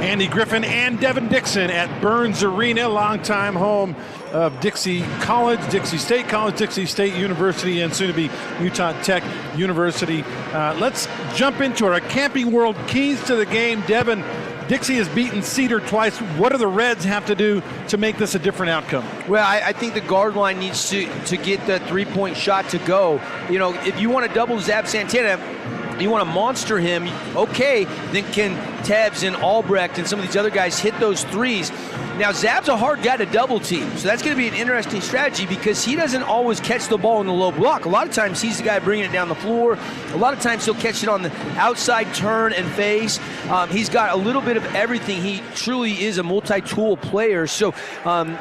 Andy Griffin and Devin Dixon at Burns Arena, longtime home of Dixie College, Dixie State College, Dixie State University, and soon to be Utah Tech University. Let's jump into our Camping World keys to the game. Devin, Dixie has beaten Cedar twice. What do the Reds have to do to make this a different outcome? Well, I think the guard line needs to get the three-point shot to go. You know, if you want to double Zab Santana, you want to monster him, okay, then can Tabbs and Albrecht and some of these other guys hit those threes? Now, Zab's a hard guy to double team, so that's going to be an interesting strategy because he doesn't always catch the ball in the low block. A lot of times he's the guy bringing it down the floor. A lot of times he'll catch it on the outside turn and face. He's got a little bit of everything. He truly is a multi-tool player. So,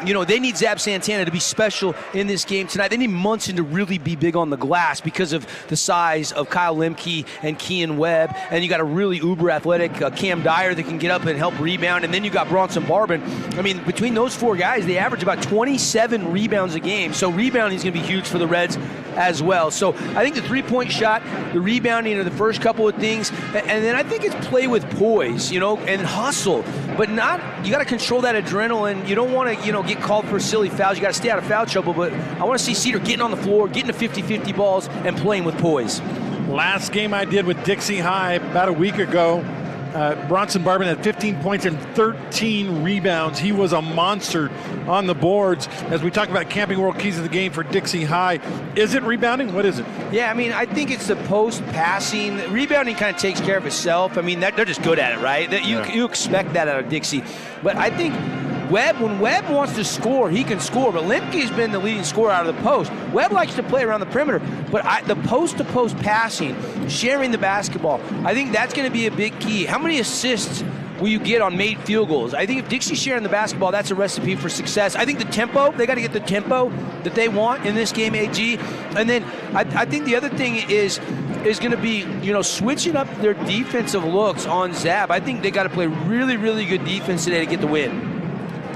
you know, they need Zab Santana to be special in this game tonight. They need Munson to really be big on the glass because of the size of Kyle Lemke and Kean Webb. And you got a really uber athletic Cam Dyer that can get up and help rebound. And then you got Bronson Barbin. I mean, between those four guys, they average about 27 rebounds a game. So rebounding is going to be huge for the Reds as well. So I think the three-point shot, the rebounding are the first couple of things. And then I think it's play with poise, you know, and hustle. But not, you got to control that adrenaline. You don't want to, you know, get called for silly fouls. You got to stay out of foul trouble. But I want to see Cedar getting on the floor, getting to 50-50 balls, and playing with poise. Last game I did with Dixie High about a week ago, Bronson Barbin had 15 points and 13 rebounds. He was a monster on the boards. As we talk about Camping World keys of the game for Dixie High, is it rebounding? What is it? Yeah, I mean, I think it's the post passing. Rebounding kind of takes care of itself. I mean, they're just good at it, right? You expect that out of Dixie. But I think when Webb wants to score, he can score. But Lemke's been the leading scorer out of the post. Webb likes to play around the perimeter. But the post-to-post passing, sharing the basketball, I think that's going to be a big key. How many assists will you get on made field goals? I think if Dixie's sharing the basketball, that's a recipe for success. I think the tempo, they got to get the tempo that they want in this game, AG. And then I think the other thing is going to be, you know, switching up their defensive looks on Zab. I think they got to play really, really good defense today to get the win.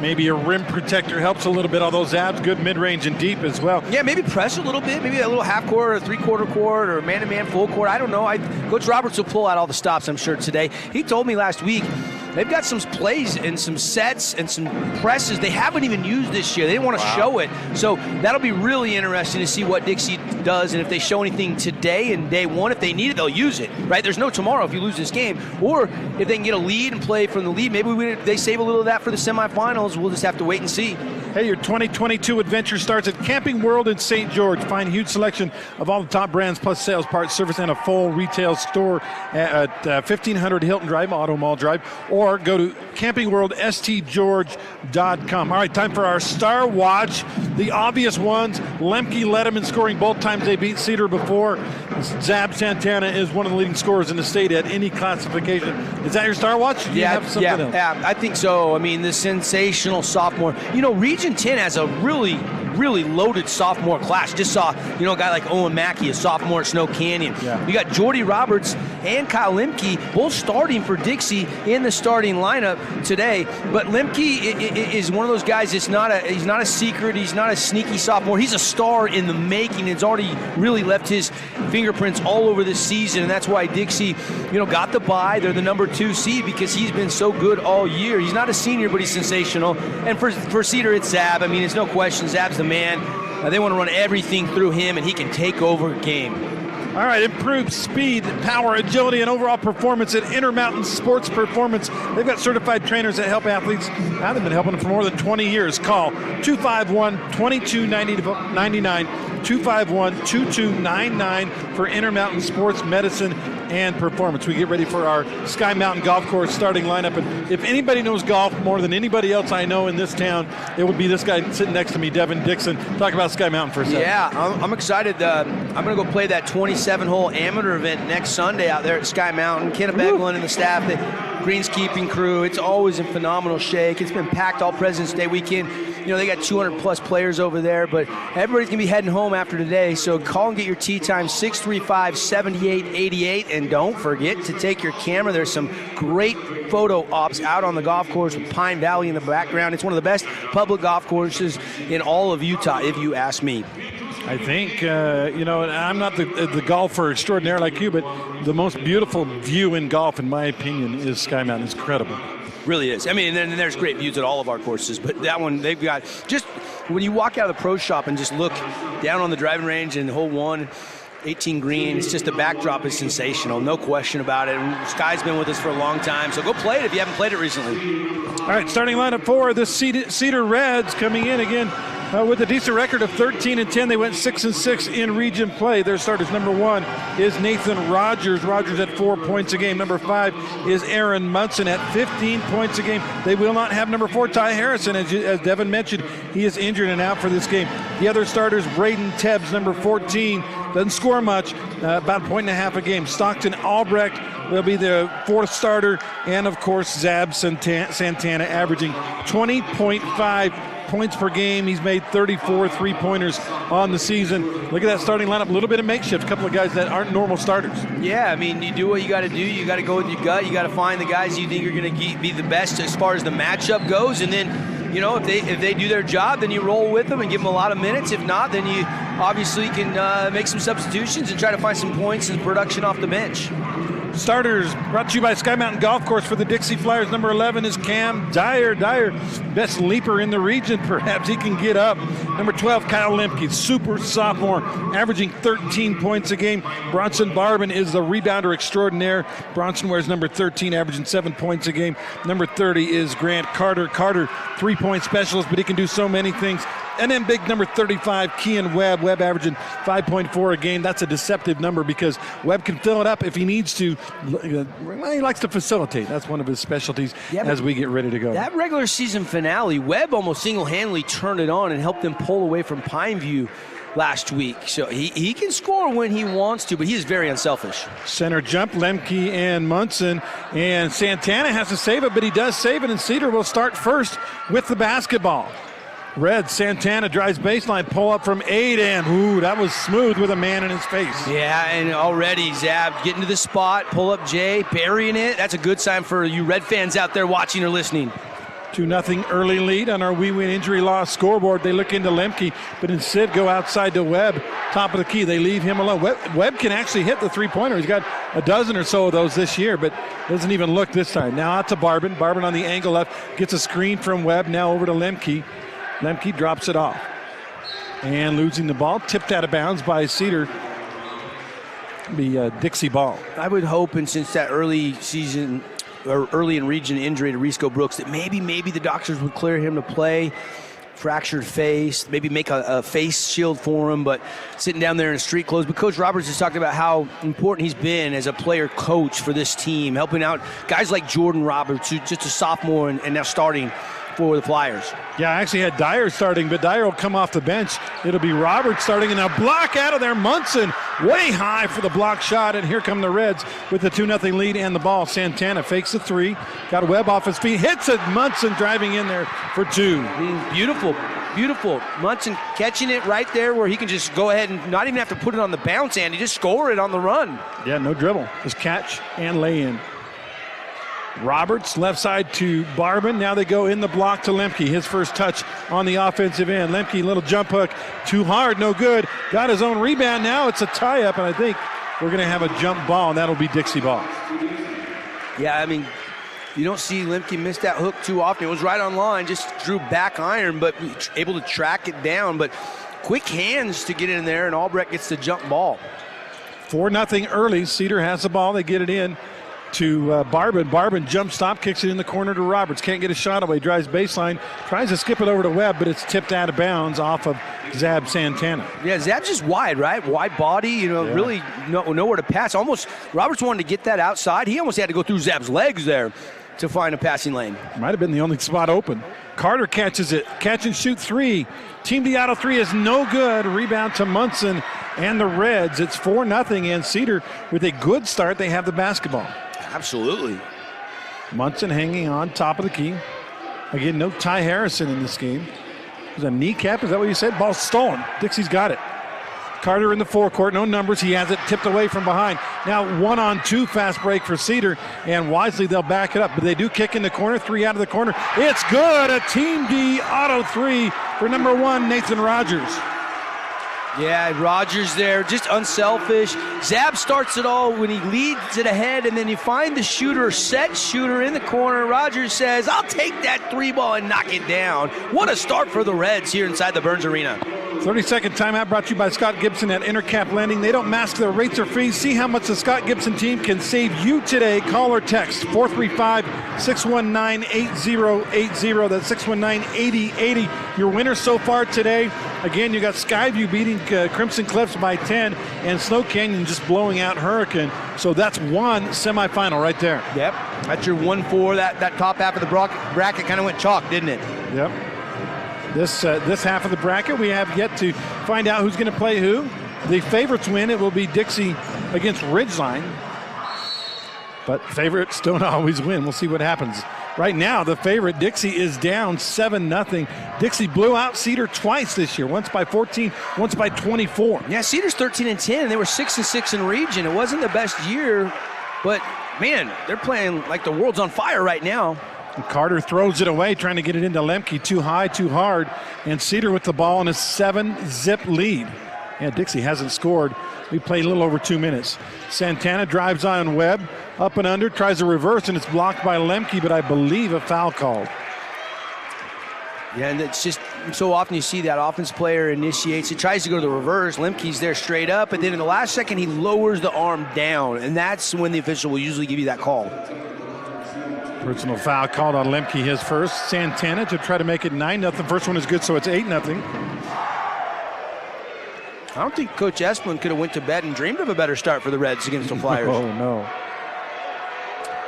Maybe a rim protector helps a little bit, although Zab's good mid-range and deep as well. Yeah, maybe press a little bit, maybe a little half-court or three-quarter court or man-to-man full court. I don't know. Coach Roberts will pull out all the stops, I'm sure, today. He told me last week they've got some plays and some sets and some presses they haven't even used this year. They didn't want to show it. So that'll be really interesting to see what Dixie does and if they show anything today and day one. If they need it, they'll use it, right? There's no tomorrow if you lose this game. Or if they can get a lead and play from the lead, maybe they save a little of that for the semifinals. We'll just have to wait and see. Hey, your 2022 adventure starts at Camping World in St. George. Find a huge selection of all the top brands plus sales, parts, service, and a full retail store at 1500 Hilton Drive, Auto Mall Drive, or go to campingworldstgeorge.com. All right, time for our Star Watch. The obvious ones, Lemke led them in scoring both times they beat Cedar before. Zab Santana is one of the leading scorers in the state at any classification. Is that your Star Watch? Else? Yeah, I think so. I mean, the sensational sophomore. You know, Region 10 has a really loaded sophomore class. Just saw, you know, a guy like Owen Mackey, a sophomore at Snow Canyon. Yeah. You got Jordy Roberts and Kyle Lemke both starting for Dixie in the starting lineup today. But Lemke is one of those guys that's he's not a secret. He's not a sneaky sophomore. He's a star in the making. It's already really left his fingerprints all over this season, and that's why Dixie, you know, got the bye. They're the number 2 seed because he's been so good all year. He's not a senior, but he's sensational. And for Cedar, it's Zab. I mean, it's no question. Zab's the man. They want to run everything through him, and he can take over a game. All right, improved speed, power, agility, and overall performance at Intermountain Sports Performance. They've got certified trainers that help athletes. Now they've been helping them for more than 20 years. Call 251-2299, 251-2299 for Intermountain Sports Medicine and Performance. We get ready for our Sky Mountain Golf Course starting lineup. And if anybody knows golf more than anybody else I know in this town, it would be this guy sitting next to me, Devin Dixon. Talk about Sky Mountain for a second. Yeah, I'm excited. I'm going to go play that 27-hole amateur event next Sunday out there at Sky Mountain. Kenneth Beglin and the staff, the greenskeeping crew, it's always in phenomenal shape. It's been packed all President's Day weekend. You know, they got 200-plus players over there, but everybody's going to be heading home after today, so call and get your tee time, 635-7888, and don't forget to take your camera. There's some great photo ops out on the golf course with Pine Valley in the background. It's one of the best public golf courses in all of Utah, if you ask me. I think, and I'm not the golfer extraordinaire like you, but the most beautiful view in golf, in my opinion, is Sky Mountain. It's incredible. Really is. I mean, and then there's great views at all of our courses, but that one, they've got, just when you walk out of the pro shop and just look down on the driving range and hole 1, 18 green, it's just the backdrop is sensational, no question about it. And Sky's been with us for a long time, so go play it if you haven't played it recently. All right, starting lineup for the Cedar Reds coming in again with a decent record of 13-10. They went 6-6 in region play. Their starters, number 1 is Nathan Rogers. Rogers at 4 points a game. Number 5 is Aaron Munson at 15 points a game. They will not have number 4, Ty Harrison. As Devin mentioned, he is injured and out for this game. The other starters, Braden Tebbs, number 14, doesn't score much, about 1.5 a game. Stockton Albrecht will be the 4th starter, and of course Zab Santana averaging 20.5 points per game. He's made 34 three-pointers on the season. Look at that starting lineup, a little bit of makeshift, a couple of guys that aren't normal starters. Yeah, I mean, you do what you got to do. You got to go with your gut. You got to find the guys you think are going to be the best as far as the matchup goes, and then, if they do their job, then you roll with them and give them a lot of minutes. If not, then you obviously can make some substitutions and try to find some points and production off the bench. Starters brought to you by Sky Mountain Golf Course for the Dixie Flyers. Number 11 is Cam Dyer. Dyer, best leaper in the region, perhaps. He can get up. Number 12, Kyle Lemke, super sophomore, averaging 13 points a game. Bronson Barbin is the rebounder extraordinaire. Bronson wears number 13, averaging 7 points a game. Number 30 is Grant Carter. Carter, 3-point specialist, but he can do so many things. And then big number 35, Kean Webb. Webb averaging 5.4 a game. That's a deceptive number because Webb can fill it up if he needs to. He likes to facilitate. That's one of his specialties as we get ready to go. That regular season finale, Webb almost single-handedly turned it on and helped them pull away from Pineview last week. So he can score when he wants to, but he is very unselfish. Center jump, Lemke and Munson. And Santana has to save it, but he does save it, and Cedar will start first with the basketball. Red, Santana drives baseline, pull up from 8, and that was smooth with a man in his face. Yeah, and already Zab getting to the spot, pull up Jay, burying it. That's a good sign for you Red fans out there watching or listening. 2-0 early lead on our We Win Injury Loss scoreboard. They look into Lemke, but instead go outside to Webb, top of the key. They leave him alone. Webb can actually hit the three-pointer. He's got a dozen or so of those this year, but doesn't even look this time. Now out to Barbin. Barbin on the angle left, gets a screen from Webb, now over to Lemke. Lemke drops it off. And losing the ball, tipped out of bounds by Cedar. Be a Dixie ball. I would hope, and since that early season or early in region injury to Risco Brooks, that maybe the doctors would clear him to play. Fractured face, maybe make a face shield for him, but sitting down there in street clothes. But Coach Roberts has talked about how important he's been as a player coach for this team, helping out guys like Jordan Roberts, who's just a sophomore and now starting for the Flyers. Yeah, I actually had Dyer starting, but Dyer will come off the bench. It'll be Roberts starting, and a block out of there. Munson way high for the block shot, and here come the Reds with the 2-0 lead and the ball. Santana fakes the 3, got Webb off his feet, hits it. Munson driving in there for 2. Beautiful. Munson catching it right there where he can just go ahead and not even have to put it on the bounce, and he just score it on the run. Yeah, no dribble. Just catch and lay in. Roberts, left side to Barbin. Now they go in the block to Lemke. His first touch on the offensive end. Lemke, little jump hook. Too hard, no good. Got his own rebound. Now it's a tie-up, and I think we're going to have a jump ball, and that'll be Dixie ball. Yeah, I mean, you don't see Lemke miss that hook too often. It was right on line, just drew back iron, but able to track it down. But quick hands to get in there, and Albrecht gets the jump ball. 4-0 early. Cedar has the ball. They get it in to Barbin. Barbin jump stop, kicks it in the corner to Roberts. Can't get a shot away, drives baseline, tries to skip it over to Webb, but it's tipped out of bounds off of Zab Santana. Yeah, Zab's just wide, right? Wide body, really nowhere to pass. Almost, Roberts wanted to get that outside. He almost had to go through Zab's legs there to find a passing lane. Might have been the only spot open. Carter catches it, catch and shoot 3. Team Diato 3 is no good. Rebound to Munson and the Reds. It's 4-0, and Cedar with a good start. They have the basketball. Absolutely. Munson hanging on top of the key. Again, no Ty Harrison in this game. There's a kneecap, is that what you said? Ball stolen. Dixie's got it. Carter in the forecourt, no numbers. He has it tipped away from behind. Now 1-on-2 fast break for Cedar, and wisely they'll back it up. But they do kick in the corner, 3 out of the corner. It's good, a Team D auto 3 for number 1, Nathan Rogers. Yeah, Rogers there, just unselfish. Zab starts it all when he leads it ahead, and then you find the shooter, set shooter in the corner. Rogers says, I'll take that 3 ball and knock it down. What a start for the Reds here inside the Burns Arena. 30-second timeout brought to you by Scott Gibson at Intercap Lending. They don't mask their rates or fees. See how much the Scott Gibson team can save you today. Call or text 435-619-8080. That's 619-8080. Your winner so far today, again, you got Skyview beating Crimson Cliffs by 10 and Snow Canyon just blowing out Hurricane. So that's one semifinal right there. Yep, that's your 1-4. That top half of the bracket kind of went chalk, didn't it? Yep. This half of the bracket, we have yet to find out who's going to play who. The favorites win. It will be Dixie against Ridgeline. But favorites don't always win. We'll see what happens. Right now, the favorite, Dixie, is down 7-0. Dixie blew out Cedar twice this year, once by 14, once by 24. Yeah, Cedar's 13-10, and they were 6-6 in region. It wasn't the best year, but, man, they're playing like the world's on fire right now. And Carter throws it away, trying to get it into Lemke. Too high, too hard. And Cedar with the ball in a 7-zip lead. Yeah, Dixie hasn't scored. We played a little over 2 minutes. Santana drives on Webb. Up and under, tries a reverse, and it's blocked by Lemke, but I believe a foul called. Yeah, and it's just so often you see that offense player initiates. He tries to go to the reverse. Lemke's there straight up, but then in the last second, he lowers the arm down, and that's when the official will usually give you that call. Personal foul called on Lemke, his first. Santana to try to make it 9-0. First one is good, so it's 8-0. I don't think Coach Esplin could have went to bed and dreamed of a better start for the Reds against the Flyers. Oh, no.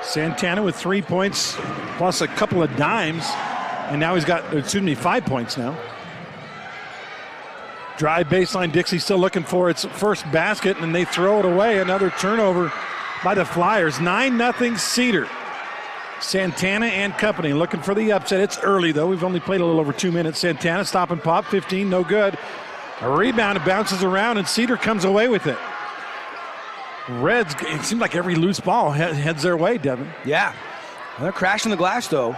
Santana with 3 points plus a couple of dimes, and now he's got, 5 points now. Drive baseline, Dixie still looking for its first basket, and they throw it away. Another turnover by the Flyers. 9-0 Cedar. Santana and company looking for the upset. It's early, though. We've only played a little over 2 minutes. Santana stop and pop, 15, no good. A rebound, it bounces around, and Cedar comes away with it. Reds, it seems like every loose ball heads their way, Devin. Yeah. They're crashing the glass, though.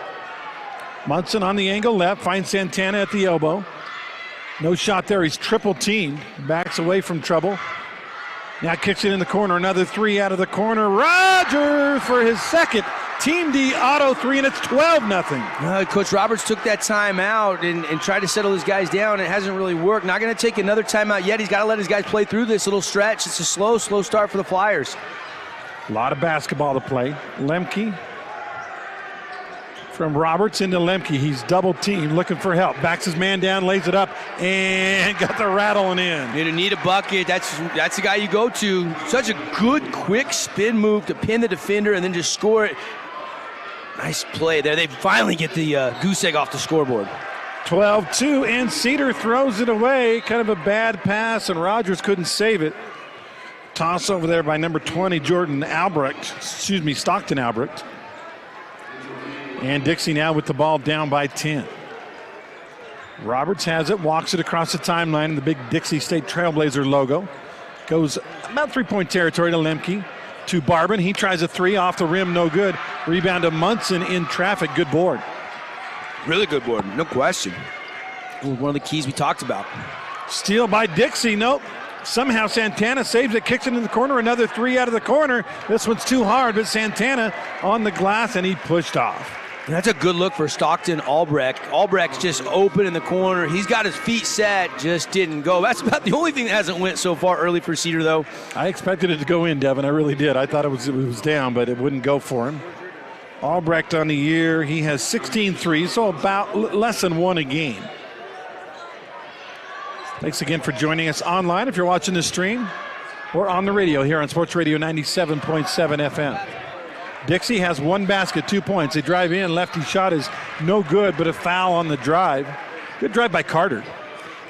Munson on the angle left, finds Santana at the elbow. No shot there, he's triple teamed. Backs away from trouble. Now kicks it in the corner, another 3 out of the corner. Rogers for his second. Team D auto 3, and it's 12-0. Coach Roberts took that timeout and tried to settle his guys down. It hasn't really worked. Not going to take another timeout yet. He's got to let his guys play through this little stretch. It's a slow start for the Flyers. A lot of basketball to play. Lemke from Roberts into Lemke. He's double teamed, looking for help. Backs his man down, lays it up, and got the rattling in. You need a bucket. That's the guy you go to. Such a good, quick spin move to pin the defender and then just score it. Nice play there. They finally get the goose egg off the scoreboard. 12-2, and Cedar throws it away. Kind of a bad pass, and Rogers couldn't save it. Toss over there by number 20, Stockton Albrecht. And Dixie now with the ball down by 10. Roberts has it, walks it across the timeline in the big Dixie State Trailblazer logo. Goes about 3-point territory to Lemke. To Barban, he tries a 3 off the rim, no good. Rebound to Munson in traffic, good board. Really good board, no question. One of the keys we talked about. Steal by Dixie, nope. Somehow Santana saves it, kicks it in the corner, another 3 out of the corner. This one's too hard, but Santana on the glass, and he pushed off. That's a good look for Stockton Albrecht. Albrecht's just open in the corner. He's got his feet set, just didn't go. That's about the only thing that hasn't went so far early for Cedar, though. I expected it to go in, Devin. I really did. I thought it was down, but it wouldn't go for him. Albrecht on the year, he has 16 threes, so about less than 1 a game. Thanks again for joining us online if you're watching the stream or on the radio here on Sports Radio 97.7 FM. Dixie has 1 basket, 2 points. They drive in, lefty shot is no good, but a foul on the drive. Good drive by Carter.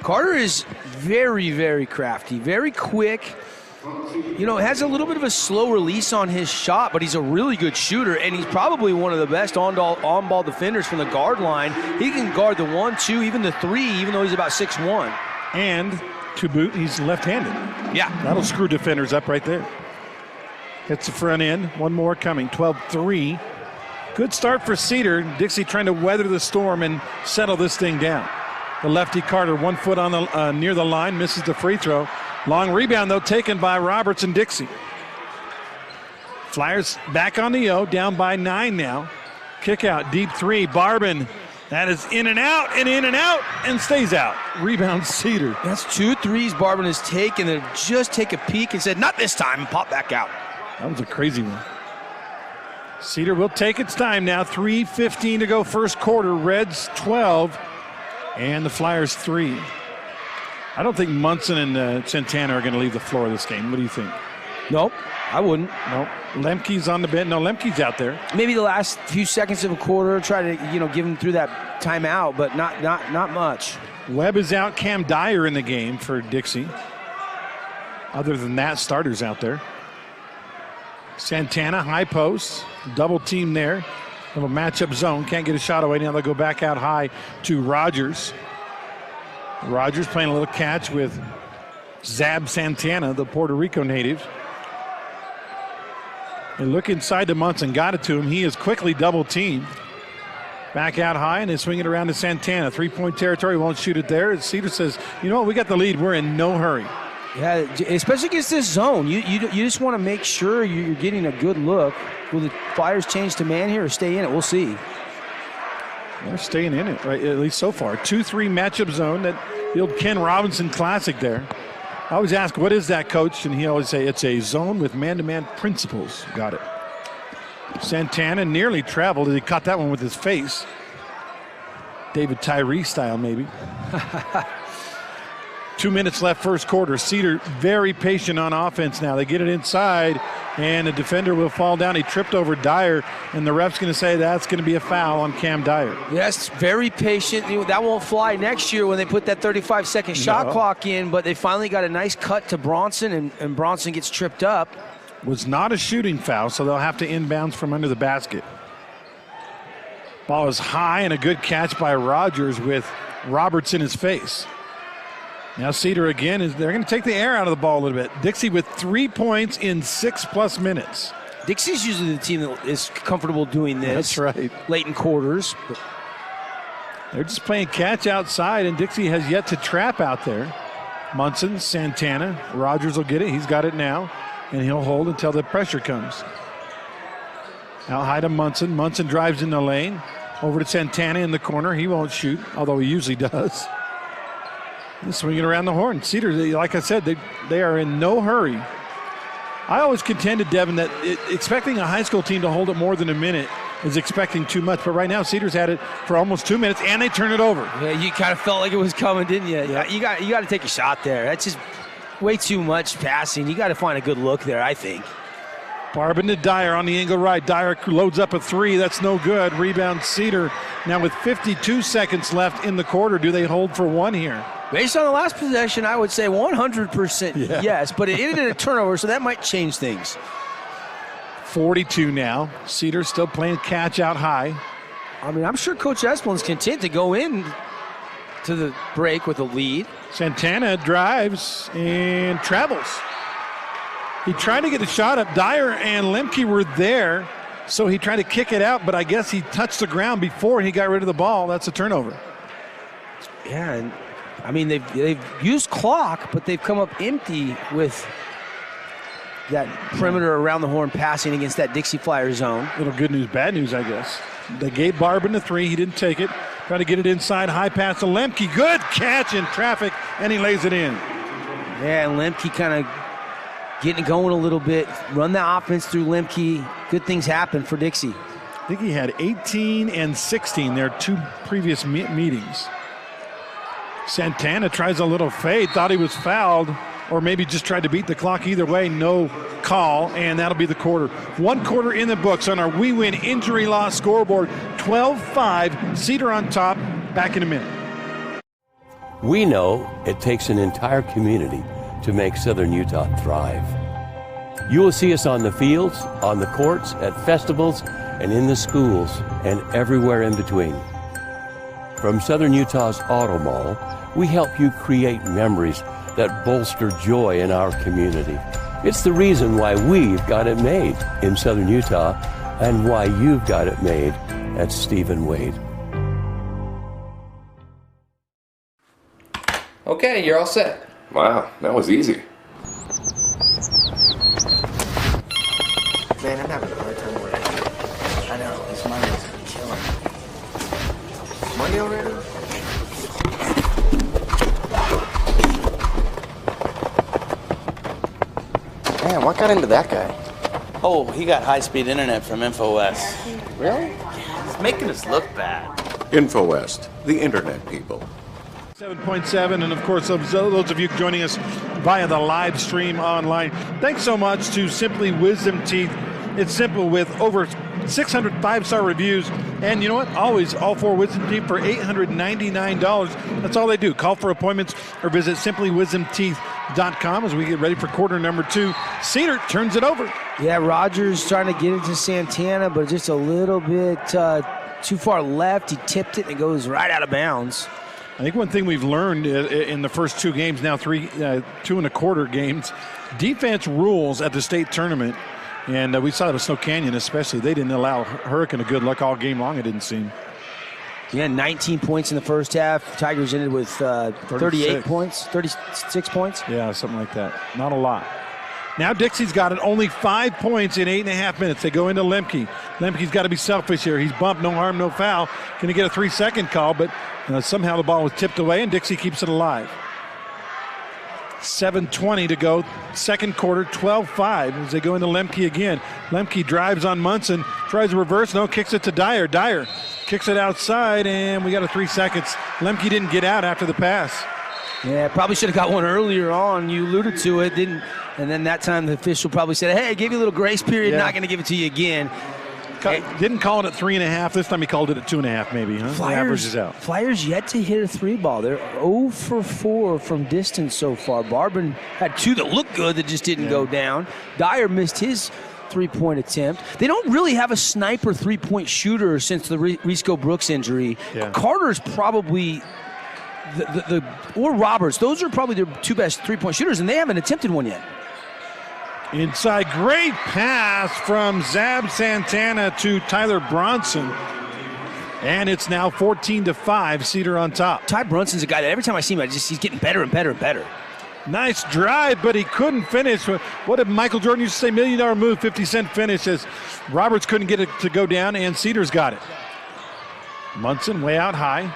Carter is very, very crafty, very quick. Has a little bit of a slow release on his shot, but he's a really good shooter, and he's probably one of the best on-ball defenders from the guard line. He can guard the 1, 2, even the 3, even though he's about 6'1". And to boot, he's left-handed. Yeah. That'll screw defenders up right there. Hits the front end. One more coming. 12-3. Good start for Cedar. Dixie trying to weather the storm and settle this thing down. the lefty Carter. 1 foot on the near the line, misses the free throw. Long rebound, though, taken by Roberts and Dixie. Flyers back on the O, down by 9 now. Kick out, deep three, Barban. That is in and out, and stays out. Rebound, Cedar. That's 2 threes Barban has taken and just take a peek and said, not this time, and pop back out. That was a crazy one. Cedar will take its time now. 3:15 to go first quarter. Reds 12 and the Flyers 3. I don't think Munson and Santana are going to leave the floor of this game. What do you think? Nope, I wouldn't. Nope. Lemke's on the bench. No, Lemke's out there. Maybe the last few seconds of a quarter, try to give him through that timeout, but not much. Webb is out. Cam Dyer in the game for Dixie. Other than that, starters out there. Santana, high post, double team there. Little matchup zone, can't get a shot away. Now they'll go back out high to Rogers. Rogers playing a little catch with Zab Santana, the Puerto Rico native. They look inside to Munson, got it to him. He is quickly double teamed. Back out high, and they swing it around to Santana. 3-point territory, won't shoot it there. Cedar says, you know what, we got the lead. We're in no hurry. Yeah, especially against this zone. You just want to make sure you're getting a good look. Will the Flyers change to man here or stay in it? We'll see. They're staying in it, right? At least so far. 2-3 matchup zone. That the old Ken Robinson classic there. I always ask, what is that, coach? And he always say, it's a zone with man-to-man principles. Got it. Santana nearly traveled as he caught that one with his face. David Tyree style, maybe. 2 minutes left first quarter. Cedar very patient on offense now. They get it inside, and the defender will fall down. He tripped over Dyer, and the ref's going to say that's going to be a foul on Cam Dyer. Yes, very patient. That won't fly next year when they put that 35-second shot clock in, but they finally got a nice cut to Bronson, and Bronson gets tripped up. Was not a shooting foul, so they'll have to inbounds from under the basket. Ball is high, and a good catch by Rogers with Roberts in his face. Now Cedar again, they're going to take the air out of the ball a little bit. Dixie with 3 points in 6+ minutes. Dixie's usually the team that is comfortable doing this. That's right. Late in quarters. They're just playing catch outside, and Dixie has yet to trap out there. Munson, Santana, Rogers will get it. He's got it now, and he'll hold until the pressure comes. Out high to Munson. Munson drives in the lane. Over to Santana in the corner. He won't shoot, although he usually does. Swinging around the horn. Cedar, like I said, they are in no hurry. I always contended, Devin, that expecting a high school team to hold it more than a minute is expecting too much. But right now, Cedar's had it for almost 2 minutes, and they turn it over. Yeah, you kind of felt like it was coming, didn't you? Yeah. You got to take a shot there. That's just way too much passing. You got to find a good look there, I think. Barban to Dyer on the angle right. Dyer loads up a three. That's no good. Rebound Cedar. Now with 52 seconds left in the quarter, do they hold for one here? Based on the last possession, I would say 100% yes, but it ended in a turnover, so that might change things. 42 now. Cedar still playing catch out high. I mean, I'm sure Coach Esplin's content to go in to the break with a lead. Santana drives and travels. He tried to get a shot up. Dyer and Lemke were there, so he tried to kick it out, but I guess he touched the ground before he got rid of the ball. That's a turnover. Yeah, and I mean, they've used clock, but they've come up empty with that perimeter around the horn passing against that Dixie Flyer zone. Little good news, bad news, I guess. They gave Barban the three. He didn't take it. Try to get it inside. High pass to Lemke. Good catch in traffic, and he lays it in. Yeah, and Lemke kind of getting it going a little bit. Run the offense through Lemke. Good things happen for Dixie. I think he had 18 and 16 there, two previous meetings. Santana tries a little fade, thought he was fouled, or maybe just tried to beat the clock. Either way, no call, and that'll be the quarter. 1 quarter in the books on our We Win Injury Law scoreboard. 12-5, Cedar on top. Back in a minute. We know it takes an entire community to make Southern Utah thrive. You will see us on the fields, on the courts, at festivals, and in the schools, and everywhere in between. From Southern Utah's Auto Mall, we help you create memories that bolster joy in our community. It's the reason why we've got it made in Southern Utah and why you've got it made at Stephen Wade. Okay, you're all set. Wow, that was easy. Man, I'm having a hard time working. I know, this Monday's killing me. Monday already? Man, what got into that guy? Oh, he got high-speed internet from InfoWest. Really? He's making us look bad. InfoWest, the internet people. 7.7, and of course, those of you joining us via the live stream online, thanks so much to Simply Wisdom Teeth. It's simple with over 600 five-star reviews, and you know what? Always all 4 wisdom teeth for $899. That's all they do. Call for appointments or visit simplywisdomteeth.com as we get ready for quarter number 2. Cedar turns it over. Yeah, Rogers trying to get it to Santana, but just a little bit too far left. He tipped it and it goes right out of bounds. I think one thing we've learned in the first 2 games, now 2 1/4 games, defense rules at the state tournament. And we saw it with Snow Canyon especially. They didn't allow Hurricane a good look all game long, it didn't seem. Yeah, 19 points in the first half. Tigers ended with 38 points, 36 points. Yeah, something like that. Not a lot. Now Dixie's got it, only 5 points in 8.5 minutes. They go into Lemke. Lemke's got to be selfish here. He's bumped, no harm, no foul. Going to get a 3-second call, but somehow the ball was tipped away and Dixie keeps it alive. 7:20 to go, second quarter, 12-5 as they go into Lemke again. Lemke drives on Munson, tries to reverse, no, kicks it to Dyer. Dyer kicks it outside, and we got a 3 seconds. Lemke didn't get out after the pass. Yeah, probably should have got one earlier on. You alluded to it, didn't? And then that time the official probably said, hey, I gave you a little grace period, not going to give it to you again. Didn't call it at 3.5. This time he called it at 2.5 maybe, huh? The average is out. Flyers yet to hit a 3-ball. They're 0 for 4 from distance so far. Barban had 2 that looked good that just didn't go down. Dyer missed his 3-point attempt. They don't really have a sniper 3-point shooter since the Risco Brooks injury. Yeah. Carter's probably or Roberts. Those are probably their 2 best 3-point shooters, and they haven't attempted one yet. Inside, great pass from Zab Santana to Tyler Bronson. And it's now 14-5, Cedar on top. Ty Brunson's a guy that every time I see him, he's getting better and better and better. Nice drive, but he couldn't finish. What did Michael Jordan used to say? $1 million move, 50-cent finish, as Roberts couldn't get it to go down, and Cedar's got it. Munson way out high.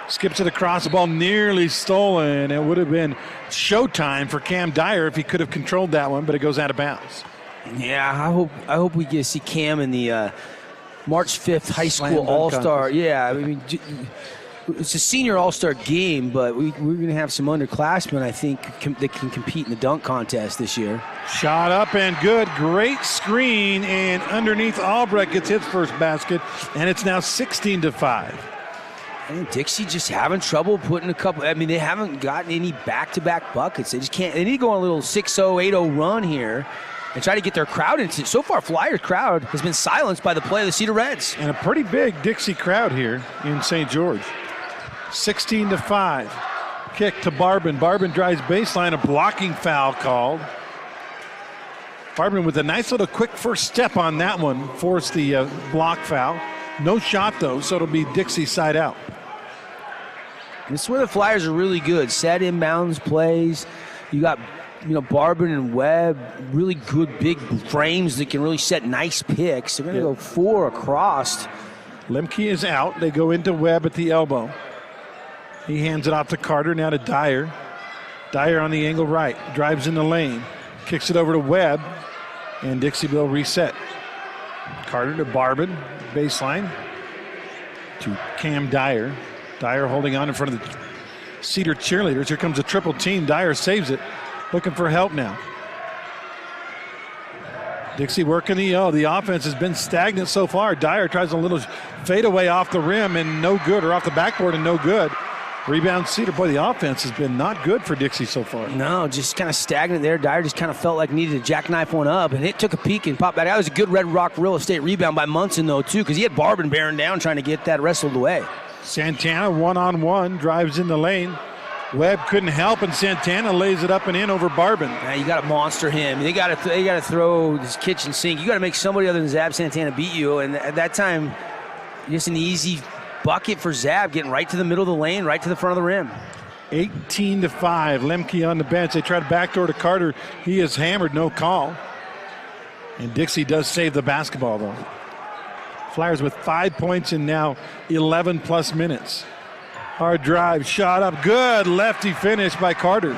Skips it across, the ball nearly stolen. It would have been showtime for Cam Dyer if he could have controlled that one, but it goes out of bounds. Yeah, I hope we get to see Cam in the March 5th high school All-Star. Yeah, I mean, it's a senior All-Star game, but we're going to have some underclassmen, I think, that can compete in the dunk contest this year. Shot up and good. Great screen, and underneath Albrecht gets his first basket, and it's now 16-5. I think Dixie just having trouble putting a couple. I mean, they haven't gotten any back-to-back buckets. They just can't. They need to go on a little 6-0, 8-0 run here and try to get their crowd into. So far, Flyers crowd has been silenced by the play of the Cedar Reds. And a pretty big Dixie crowd here in St. George. 16-5. Kick to Barban. Barban drives baseline. A blocking foul called. Barban with a nice little quick first step on that one forced the block foul. No shot, though, so it'll be Dixie side out. This is where the Flyers are really good. Set inbounds plays. You got, Barban and Webb, really good big frames that can really set nice picks. They're going to go 4 across. Lemke is out. They go into Webb at the elbow. He hands it off to Carter, now to Dyer. Dyer on the angle right. Drives in the lane. Kicks it over to Webb. And Dixie will reset. Carter to Barban. Baseline. To Cam Dyer. Dyer holding on in front of the Cedar cheerleaders. Here comes a triple team. Dyer saves it. Looking for help now. Dixie working the offense has been stagnant so far. Dyer tries a little fadeaway off the rim and no good, or off the backboard and no good. Rebound Cedar. Boy, the offense has been not good for Dixie so far. No, just kind of stagnant there. Dyer just kind of felt like needed to jackknife one up, and it took a peek and popped back out. That was a good Red Rock real estate rebound by Munson, though, too, because he had Barban bearing down trying to get that wrestled away. Santana one-on-one, drives in the lane. Webb couldn't help, and Santana lays it up and in over Barban. Now you got to monster him. They got to throw this kitchen sink. You got to make somebody other than Zab Santana beat you, and at that time, just an easy bucket for Zab, getting right to the middle of the lane, right to the front of the rim. 18-5. Lemke on the bench. They try to backdoor to Carter. He is hammered, no call. And Dixie does save the basketball, though. Flyers with 5 points in now 11 plus minutes. Hard drive, shot up, good lefty finish by Carter.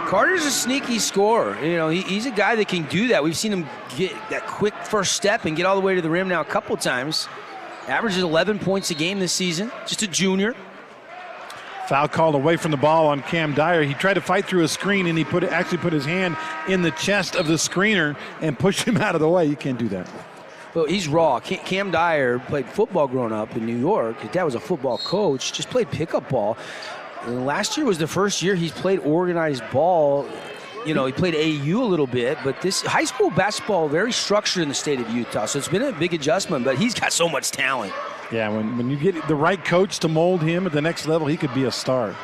Carter's a sneaky scorer. You know, he's a guy that can do that. We've seen him get that quick first step and get all the way to the rim now a couple times. Averages 11 points a game this season. Just a junior. Foul called away from the ball on Cam Dyer. He tried to fight through a screen, and he actually put his hand in the chest of the screener and pushed him out of the way. You can't do that. Well, he's raw. Cam Dyer played football growing up in New York. His dad was a football coach, just played pickup ball. And last year was the first year he's played organized ball. You know, he played AU a little bit, but this high school basketball very structured in the state of Utah, so it's been a big adjustment, but he's got so much talent. Yeah, when you get the right coach to mold him at the next level, he could be a star.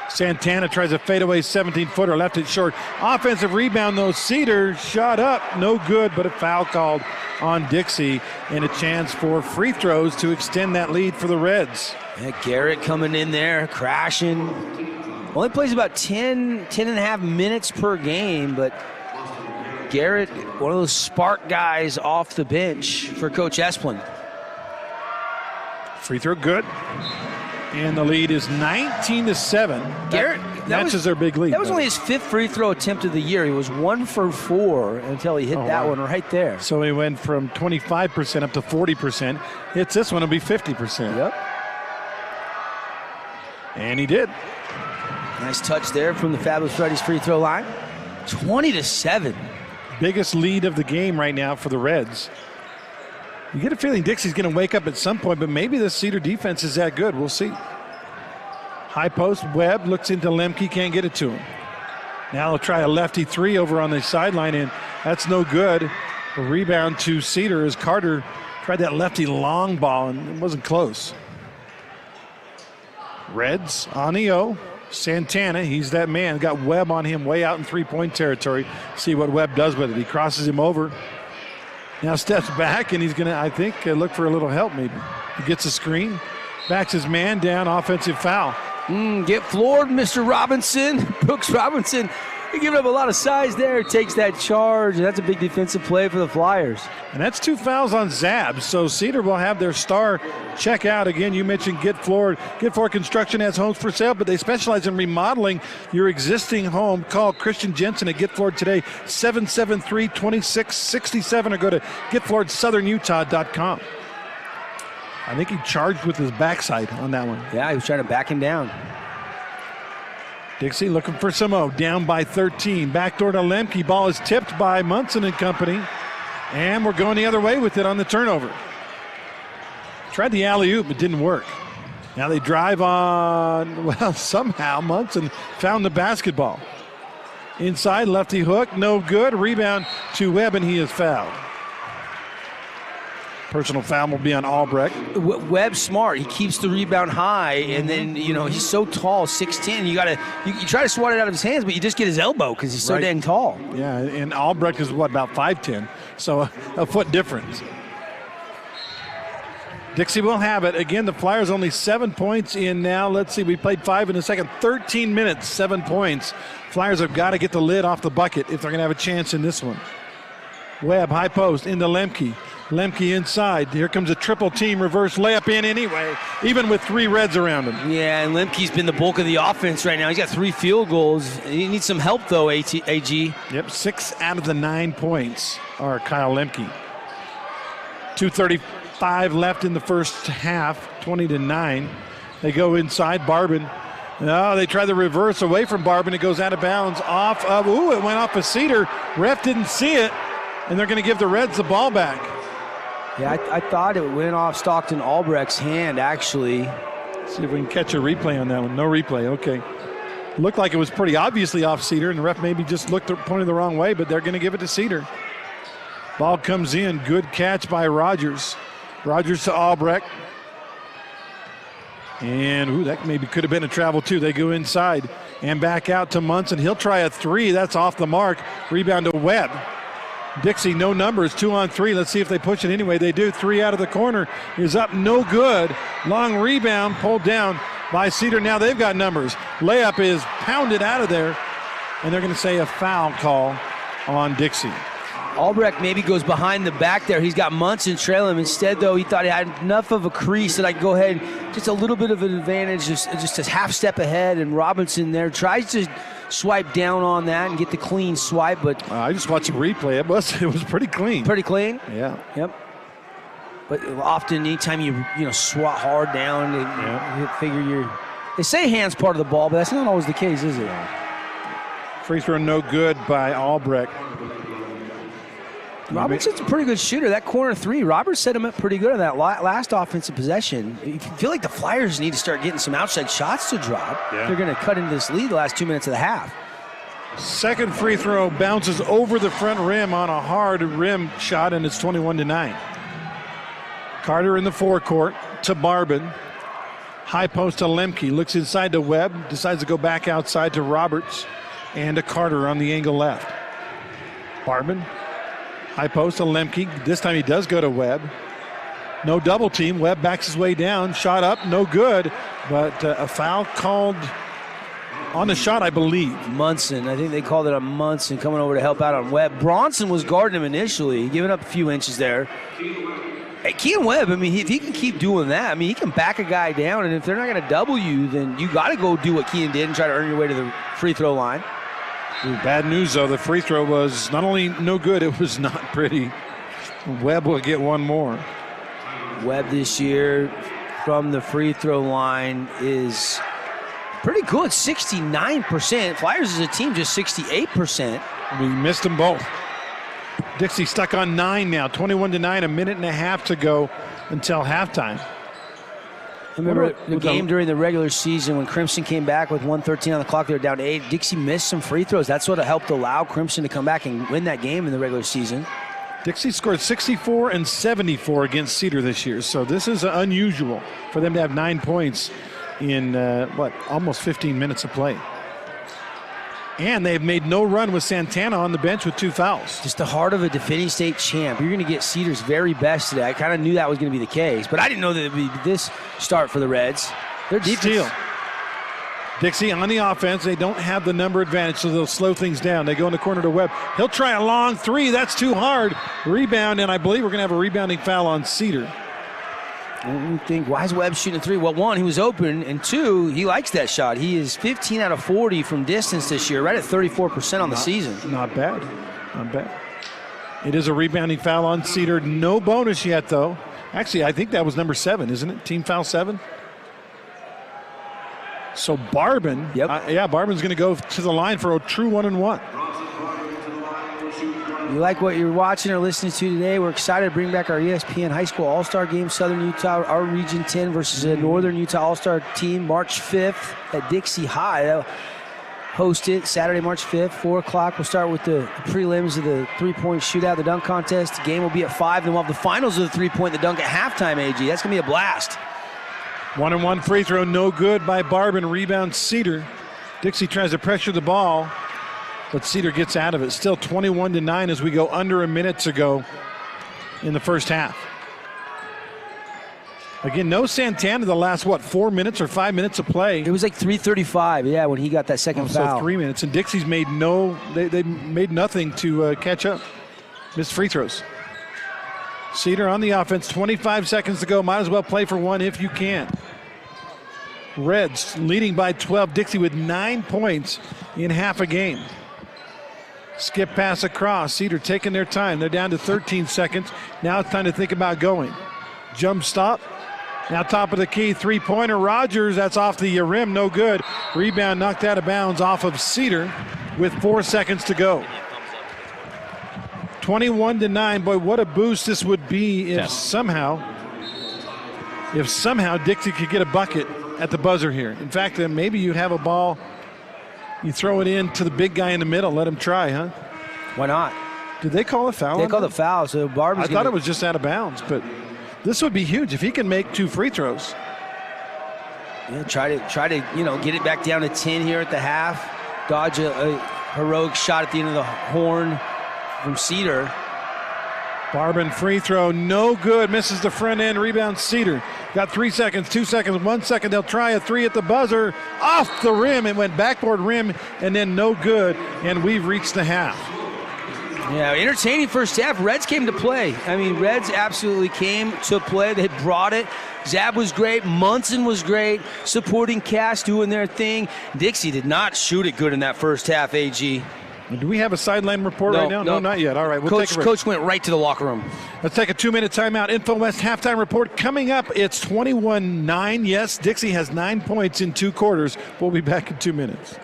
Santana tries a fadeaway 17-footer, left it short. Offensive rebound, though. Cedar shot up, no good, but a foul called on Dixie and a chance for free throws to extend that lead for the Reds. Yeah, Garrett coming in there, crashing. Only plays about 10 and a half minutes per game, but Garrett, one of those spark guys off the bench for Coach Esplin. Free throw good. And the lead is 19-7. Garrett matches their big lead. That was only his 5th free throw attempt of the year. He was 1 for 4 until he hit that one right there. So he went from 25% up to 40%. Hits this one, it'll be 50%. Yep. And he did. Nice touch there from the Fabulous Freddy's free throw line. 20-7. Biggest lead of the game right now for the Reds. You get a feeling Dixie's going to wake up at some point, but maybe the Cedar defense is that good. We'll see. High post, Webb looks into Lemke, can't get it to him. Now he'll try a lefty three over on the sideline, and that's no good. A rebound to Cedar as Carter tried that lefty long ball, and it wasn't close. Reds on EO. Santana, he's that man. Got Webb on him way out in three-point territory. See what Webb does with it. He crosses him over. Now steps back, and he's going to, I think, look for a little help maybe. He gets a screen, backs his man down, offensive foul. Get floored, Mr. Robinson. Brooks Robinson, he giving up a lot of size there, takes that charge. That's a big defensive play for the Flyers. And that's 2 fouls on Zab, so Cedar will have their star check out. Again, you mentioned Get Floored. Get Floored Construction has homes for sale, but they specialize in remodeling your existing home. Call Christian Jensen at Get Floored today, 773-2667, or go to getflooredsouthernutah.com. I think he charged with his backside on that one. Yeah, he was trying to back him down. Dixie looking for some more, down by 13. Backdoor to Lemke. Ball is tipped by Munson and company. And we're going the other way with it on the turnover. Tried the alley-oop, but didn't work. Now they drive on, well, somehow Munson found the basketball. Inside, lefty hook, no good. Rebound to Webb, and he is fouled. Personal foul will be on Albrecht. Webb's smart. He keeps the rebound high, and then, you know, he's so tall, 6'10". You try to swat it out of his hands, but you just get his elbow because he's so dang tall. Yeah, and Albrecht is, about 5'10", so a foot difference. Dixie will have it. Again, the Flyers only 7 points in now. Let's see, we played 5 in the second. 13 minutes, 7 points. Flyers have got to get the lid off the bucket if they're going to have a chance in this one. Webb, high post, into Lemke. Lemke inside. Here comes a triple team reverse layup in anyway, even with 3 Reds around him. Yeah, and Lemke's been the bulk of the offense right now. He's got 3 field goals. He needs some help, though, AG. Yep, 6 out of the 9 points are Kyle Lemke. 2:35 left in the first half, 20-9. They go inside. Barban. No, they try the reverse away from Barban. It goes out of bounds off of, it went off of Cedar. Ref didn't see it, and they're going to give the Reds the ball back. Yeah, I thought it went off Stockton Albrecht's hand, actually. See if we can catch a replay on that one. No replay, okay. Looked like it was pretty obviously off Cedar, and the ref maybe just pointed the wrong way, but they're going to give it to Cedar. Ball comes in. Good catch by Rogers. Rogers to Albrecht. And, that maybe could have been a travel, too. They go inside and back out to Munson. He'll try a 3. That's off the mark. Rebound to Webb. Dixie, no numbers, 2 on 3. Let's see if they push it anyway. They do. 3 out of the corner is up, no good. Long rebound pulled down by Cedar. Now they've got numbers. Layup is pounded out of there, and they're going to say a foul call on Dixie. Albrecht maybe goes behind the back there. He's got Munson trailing him. Instead, though, he thought he had enough of a crease that I could go ahead, just a little bit of an advantage, just a half step ahead. And Robinson there tries to swipe down on that and get the clean swipe, but I just watched the replay. It was pretty clean. Pretty clean? Yeah. Yep. But often, anytime you swat hard down, you figure they say hand's part of the ball, but that's not always the case, is it? Free throw no good by Albrecht. Robertson's a pretty good shooter. That corner three, Roberts set him up pretty good on that last offensive possession. You feel like the Flyers need to start getting some outside shots to drop. Yeah. They're going to cut into this lead the last 2 minutes of the half. Second free throw bounces over the front rim on a hard rim shot, and it's 21-9. Carter in the forecourt to Barbin. High post to Lemke. Looks inside to Webb. Decides to go back outside to Roberts. And to Carter on the angle left. Barbin. High post to Lemke. This time he does go to Webb. No double team. Webb backs his way down. Shot up. No good. But a foul called on the shot, I believe. Munson. I think they called it on Munson coming over to help out on Webb. Bronson was guarding him initially, giving up a few inches there. Hey, Kean Webb, I mean, if he can keep doing that, I mean, he can back a guy down, and if they're not going to double you, then you got to go do what Kean did and try to earn your way to the free throw line. Ooh, bad news, though. The free throw was not only no good, it was not pretty. Webb will get one more. Webb this year from the free throw line is pretty good, 69%. Flyers as a team just 68%. We missed them both. Dixie stuck on 9 now, 21-9, a minute and a half to go until halftime. Remember the game during the regular season when Crimson came back with 1:13 on the clock, they were down to 8. Dixie missed some free throws. That's what helped allow Crimson to come back and win that game in the regular season. Dixie scored 64 and 74 against Cedar this year, so this is unusual for them to have 9 points in, almost 15 minutes of play. And they've made no run with Santana on the bench with 2 fouls. Just the heart of a defending state champ. You're going to get Cedar's very best today. I kind of knew that was going to be the case, but I didn't know that it would be this start for the Reds. Their defense. Steal. Dixie on the offense. They don't have the number advantage, so they'll slow things down. They go in the corner to Webb. He'll try a long three. That's too hard. Rebound, and I believe we're going to have a rebounding foul on Cedar. You think, why is Webb shooting 3? Well, 1, he was open, and 2, he likes that shot. He is 15 out of 40 from distance this year, right at 34% on the season. Not bad. Not bad. It is a rebounding foul on Cedar. No bonus yet, though. Actually, I think that was number 7, isn't it? Team foul 7? So Barbin, Barbin's going to go to the line for a true 1-and-1. You like what you're watching or listening to today? We're excited to bring back our ESPN High School All-Star Game, Southern Utah, our Region 10 versus a Northern Utah All-Star team, March 5th at Dixie High. They'll host it Saturday, March 5th, 4 o'clock. We'll start with the prelims of the three-point shootout, the dunk contest. The game will be at 5, then we'll have the finals of the three-point, the dunk at halftime, AG. That's going to be a blast. 1-and-1 free throw, no good by Barbin. Rebound Cedar. Dixie tries to pressure the ball, but Cedar gets out of it. Still 21-9 as we go under a minute to go in the first half. Again, no Santana the last, 4 minutes or 5 minutes of play. It was like 3:35, when he got that second foul. So 3 minutes, and Dixie's made they made nothing to catch up. Missed free throws. Cedar on the offense, 25 seconds to go. Might as well play for one if you can. Reds leading by 12. Dixie with 9 points in half a game. Skip pass across. Cedar taking their time. They're down to 13 seconds. Now it's time to think about going. Jump stop. Now top of the key. Three-pointer. Rogers. That's off the rim. No good. Rebound knocked out of bounds off of Cedar with 4 seconds to go. 21-9. Boy, what a boost this would be if somehow Dixie could get a bucket at the buzzer here. In fact, maybe you'd have a ball. You throw it in to the big guy in the middle. Let him try, huh? Why not? Did they call a foul? They called a foul, so Barbin's I thought it was just out of bounds, but this would be huge if he can make 2 free throws. Yeah, try to get it back down to 10 here at the half. Dodge a heroic shot at the end of the horn from Cedar. Barbin free throw, no good. Misses the front end. Rebound Cedar. Got 3 seconds, 2 seconds, 1 second. They'll try a three at the buzzer. Off the rim. It went backboard rim and then no good. And we've reached the half. Yeah, entertaining first half. Reds came to play. I mean, Reds absolutely came to play. They brought it. Zab was great. Munson was great. Supporting cast doing their thing. Dixie did not shoot it good in that first half, AG. Do we have a sideline report right now? No, not yet. All right, we'll take a break. Coach went right to the locker room. Let's take a 2-minute timeout. InfoWest halftime report coming up. It's 21-9. Yes, Dixie has 9 points in 2 quarters. We'll be back in 2 minutes.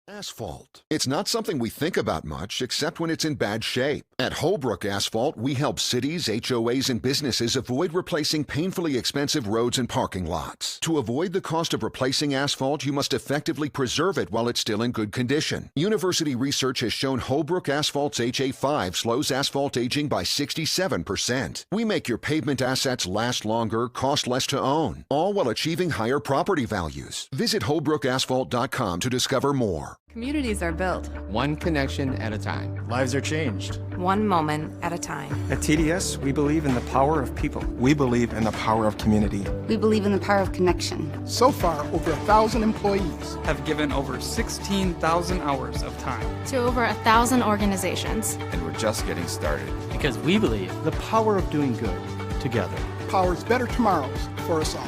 Asphalt. It's not something we think about much, except when it's in bad shape. At Holbrook Asphalt, we help cities, HOAs, and businesses avoid replacing painfully expensive roads and parking lots. To avoid the cost of replacing asphalt, you must effectively preserve it while it's still in good condition. University research has shown Holbrook Asphalt's HA5 slows asphalt aging by 67%. We make your pavement assets last longer, cost less to own, all while achieving higher property values. Visit holbrookasphalt.com to discover more. Communities are built one connection at a time. Lives are changed one moment at a time. At TDS, we believe in the power of people. We believe in the power of community. We believe in the power of connection. So far, over 1,000 employees have given over 16,000 hours of time to over 1,000 organizations. And we're just getting started. Because we believe the power of doing good together powers better tomorrows for us all.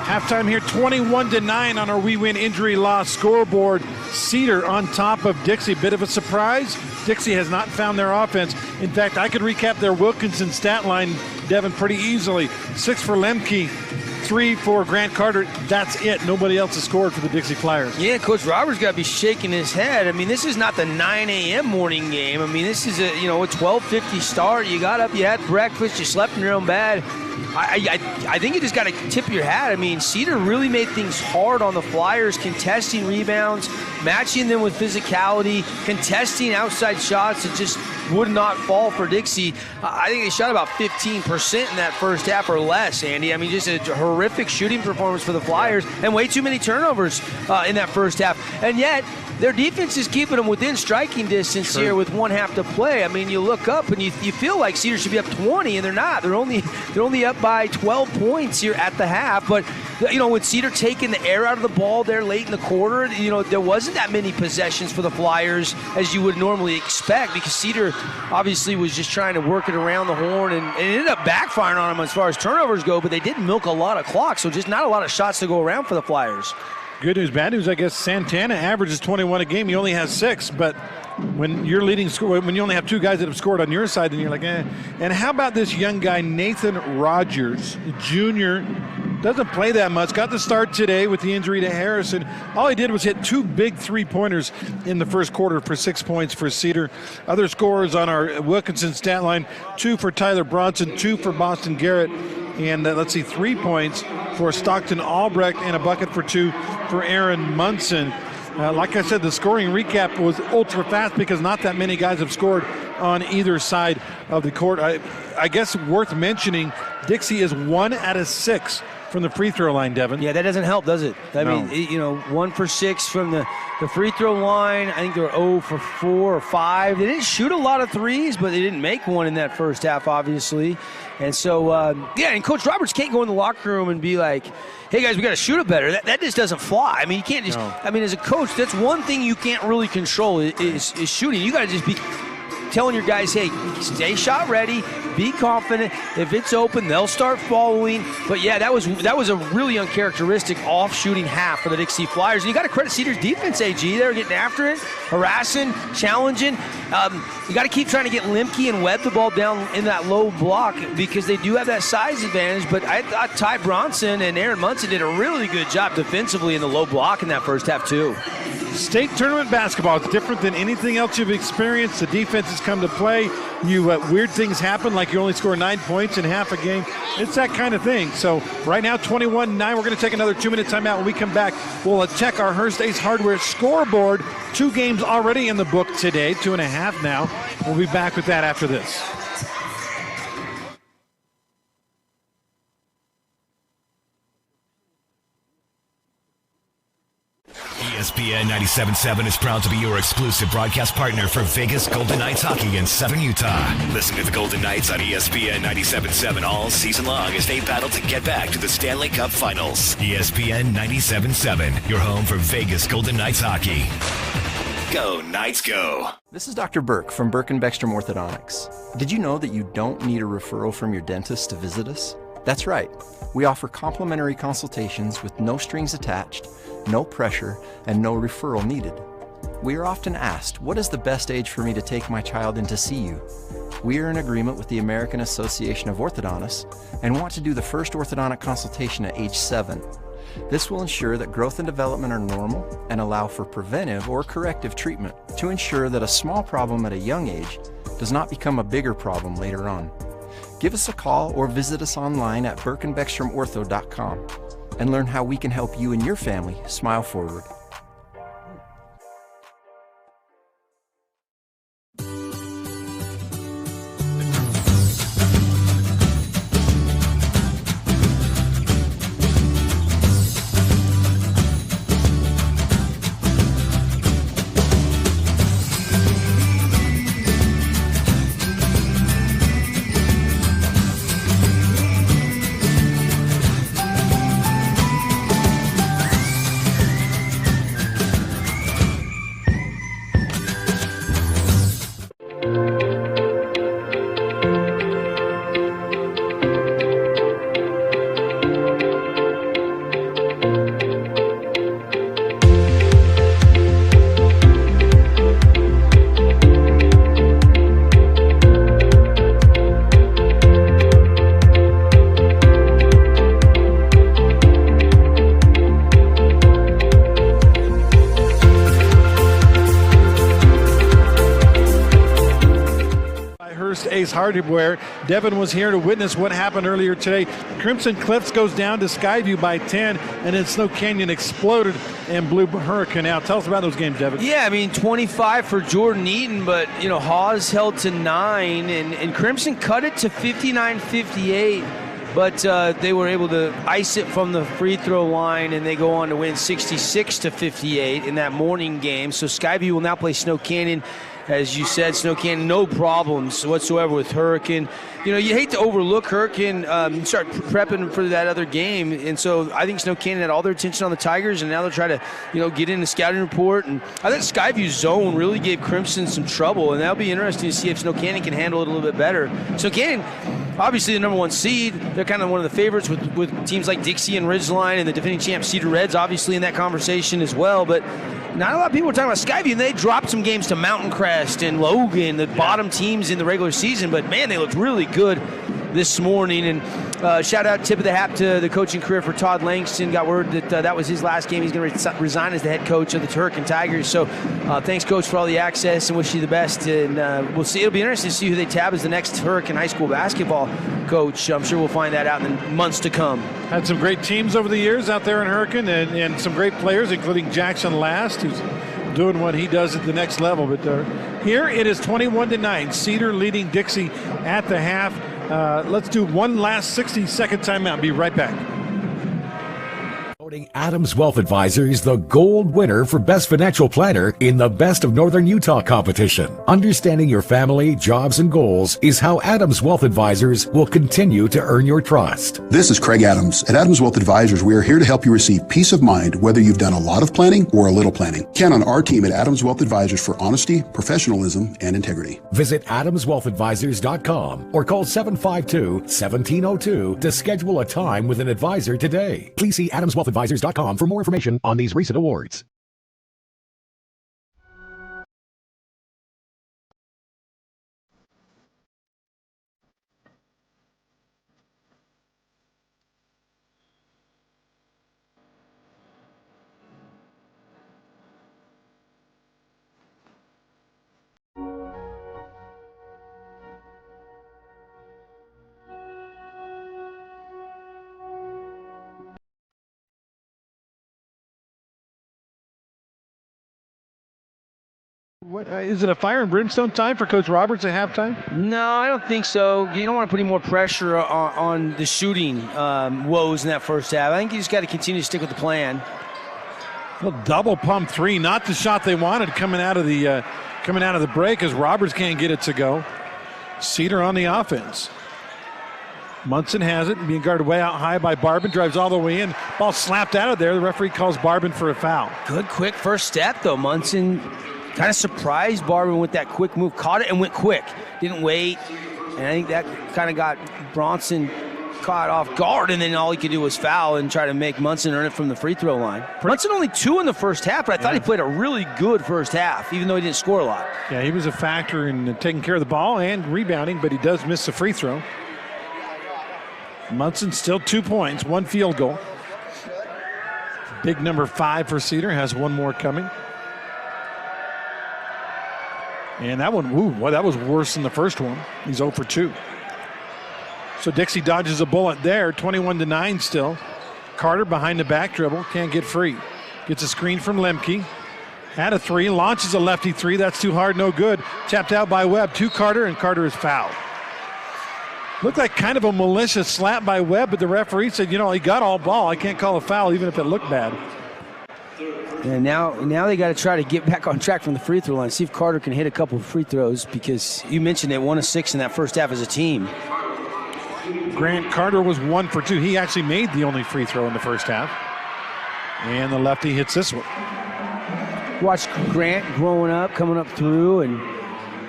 Halftime here, 21-9 on our We Win Injury Loss scoreboard. Cedar on top of Dixie. Bit of a surprise. Dixie has not found their offense. In fact, I could recap their Wilkinson stat line, Devin, pretty easily. 6 for Lemke, 3 for Grant Carter. That's it. Nobody else has scored for the Dixie Flyers. Yeah, Coach Roberts got to be shaking his head. I mean, this is not the 9 a.m. morning game. I mean, this is a 12:50 start. You got up, you had breakfast, you slept in your own bed. I think you just got to tip your hat. I mean, Cedar really made things hard on the Flyers, contesting rebounds, matching them with physicality, contesting outside shots that just would not fall for Dixie. I think they shot about 15% in that first half or less, Andy. I mean, just a horrific shooting performance for the Flyers and way too many turnovers in that first half. And yet, their defense is keeping them within striking distance here with 1 half to play. I mean, you look up and you feel like Cedar should be up 20, and they're not. They're only up by 12 points here at the half. But with Cedar taking the air out of the ball there late in the quarter, there wasn't that many possessions for the Flyers as you would normally expect, because Cedar obviously was just trying to work it around the horn, and it ended up backfiring on them as far as turnovers go. But they did milk a lot of clock, so just not a lot of shots to go around for the Flyers. Good news, bad news, I guess Santana averages 21 a game. He only has 6, but when you're leading score, when you only have 2 guys that have scored on your side, then you're like, eh. And how about this young guy, Nathan Rogers, Jr., doesn't play that much, got the start today with the injury to Harrison. All he did was hit 2 big 3-pointers in the first quarter for 6 points for Cedar. Other scorers on our Wilkinson stat line, 2 for Tyler Bronson, 2 for Boston Garrett, and 3 points for Stockton Albrecht, and a bucket for 2 for Aaron Munson. Like I said, the scoring recap was ultra fast because not that many guys have scored on either side of the court. I guess worth mentioning, Dixie is 1 out of 6 from the free throw line, Devin. Yeah, that doesn't help, does it? I No. mean, 1 for 6 from the free throw line. I think they were 0 for 4 or 5. They didn't shoot a lot of threes, but they didn't make one in that first half, obviously. And so, and Coach Roberts can't go in the locker room and be like, hey, guys, we got to shoot it better. That just doesn't fly. I mean, you can't just, as a coach, that's one thing you can't really control is shooting. You got to just be telling your guys, hey, stay shot ready, be confident. If it's open, they'll start following. But yeah, that was a really uncharacteristic off-shooting half for the Dixie Flyers. And you got to credit Cedar's defense, AG. They were getting after it, harassing, challenging. You got to keep trying to get Lemke and Webb the ball down in that low block because they do have that size advantage. But I thought Ty Bronson and Aaron Munson did a really good job defensively in the low block in that first half too. State tournament basketball is different than anything else you've experienced. The defenses come to play. Weird things happen, like you only score 9 points in half a game. It's that kind of thing. So right now, 21-9. We're going to take another 2-minute timeout. When we come back, we'll check our Hearst Ace Hardware scoreboard. 2 games already in the book today, 2.5 now. We'll be back with that after this. ESPN 97.7 is proud to be your exclusive broadcast partner for Vegas Golden Knights hockey in Southern Utah. Listen to the Golden Knights on ESPN 97.7 all season long as they battle to get back to the Stanley Cup Finals. ESPN 97.7, your home for Vegas Golden Knights hockey. Go Knights, go! This is Dr. Burke from Burke & Beckstrom Orthodontics. Did you know that you don't need a referral from your dentist to visit us? That's right. We offer complimentary consultations with no strings attached, no pressure, and no referral needed. We are often asked, what is the best age for me to take my child in to see you? We are in agreement with the American Association of Orthodontists and want to do the first orthodontic consultation at age 7. This will ensure that growth and development are normal and allow for preventive or corrective treatment to ensure that a small problem at a young age does not become a bigger problem later on. Give us a call or visit us online at burkeandbeckstromortho.com and learn how we can help you and your family smile forward. Ace Hardware. Devin was here to witness what happened earlier today. Crimson Cliffs goes down to Skyview by 10, and then Snow Canyon exploded and blew Hurricane out. Tell us about those games, Devin. Yeah, I mean, 25 for Jordan Eaton, but, Hawes held to 9, and Crimson cut it to 59-58. But they were able to ice it from the free throw line, and they go on to win 66-58 in that morning game. So Skyview will now play Snow Canyon. As you said, Snow Canyon, no problems whatsoever with Hurricane. You hate to overlook Hurricane, start prepping for that other game. And so I think Snow Canyon had all their attention on the Tigers, and now they'll try to, get in the scouting report. And I think Skyview's zone really gave Crimson some trouble, and that'll be interesting to see if Snow Canyon can handle it a little bit better. Snow Canyon, obviously the number 1 seed. They're kind of one of the favorites with teams like Dixie and Ridgeline, and the defending champ Cedar Reds obviously in that conversation as well. But not a lot of people are talking about Skyview, and they dropped some games to Mountain Crest and Logan, the bottom teams in the regular season. But, man, they looked really good this morning. And shout out, tip of the hat to the coaching career for Todd Langston. Got word that that was his last game. He's going to resign as the head coach of the Hurricane Tigers. So thanks, Coach, for all the access, and wish you the best. And we'll see. It'll be interesting to see who they tab as the next Hurricane high school basketball coach. I'm sure we'll find that out in the months to come. Had some great teams over the years out there in Hurricane, and some great players, including Jackson Last, who's doing what he does at the next level. But here it is 21-9. Cedar leading Dixie at the half. Let's do one last 60-second timeout. Be right back. Voting Adams Wealth Advisors the gold winner for Best Financial Planner in the Best of Northern Utah competition. Understanding your family, jobs, and goals is how Adams Wealth Advisors will continue to earn your trust. This is Craig Adams. At Adams Wealth Advisors, we are here to help you receive peace of mind whether you've done a lot of planning or a little planning. Count on our team at Adams Wealth Advisors for honesty, professionalism, and integrity. Visit adamswealthadvisors.com or call 752-1702 to schedule a time with an advisor today. Please see adamswealthadvisors.com for more information on these recent awards. What, is it a fire and brimstone time for Coach Roberts at halftime? No, I don't think so. You don't want to put any more pressure on the shooting woes in that first half. I think you just got to continue to stick with the plan. Well, double pump three, not the shot they wanted coming out of the break as Roberts can't get it to go. Cedar on the offense. Munson has it, being guarded way out high by Barbin, drives all the way in. Ball slapped out of there. The referee calls Barbin for a foul. Good quick first step though. Munson kind of surprised Barbin with that quick move, caught it and went quick. Didn't wait, and I think that kind of got Bronson caught off guard, and then all he could do was foul and try to make Munson earn it from the free throw line. Munson only 2 in the first half, but I thought he played a really good first half, even though he didn't score a lot. Yeah, he was a factor in taking care of the ball and rebounding, but he does miss the free throw. Munson still 2 points, 1 field goal. Big number 5 for Cedar, has 1 more coming. And that one, boy, that was worse than the first one. He's 0 for 2. So Dixie dodges a bullet there, 21-9 still. Carter behind the back dribble, can't get free. Gets a screen from Lemke. Had a 3, launches a lefty 3, that's too hard, no good. Tapped out by Webb to Carter, and Carter is fouled. Looked like kind of a malicious slap by Webb, but the referee said, you know, he got all ball. I can't call a foul even if it looked bad. And now they got to try to get back on track from the free throw line. See if Carter can hit a couple of free throws, because you mentioned they 1 of 6 in that first half as a team. Grant Carter was 1 for 2. He actually made the only free throw in the first half. And the lefty hits this one. Watch Grant growing up, coming up through, and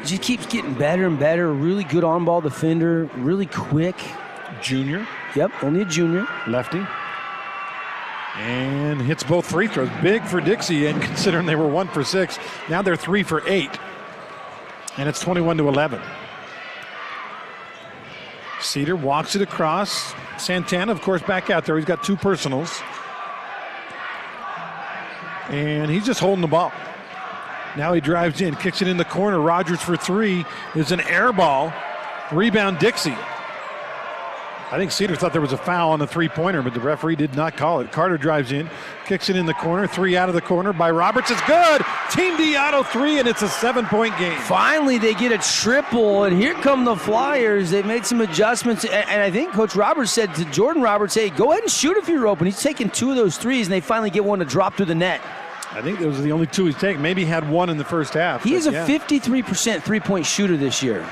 he keeps getting better and better. Really good on-ball defender, really quick. Junior. Yep, only a junior. Lefty. And hits both free throws. Big for Dixie, and considering they were 1 for 6, now they're 3 for 8. And it's 21-11. Cedar walks it across. Santana, of course, back out there. He's got 2 personals. And he's just holding the ball. Now he drives in, kicks it in the corner. Rogers for 3 is an air ball. Rebound Dixie. I think Cedar thought there was a foul on the 3-pointer, but the referee did not call it. Carter drives in, kicks it in the corner. 3 out of the corner by Roberts. It's good. Team Diato 3, and it's a 7-point game. Finally, they get a triple, and here come the Flyers. They made some adjustments, and I think Coach Roberts said to Jordan Roberts, hey, go ahead and shoot if you're open. He's taking 2 of those threes, and they finally get one to drop through the net. I think those are the only 2 he's taken. Maybe he had 1 in the first half. He is a 53% three-point shooter this year.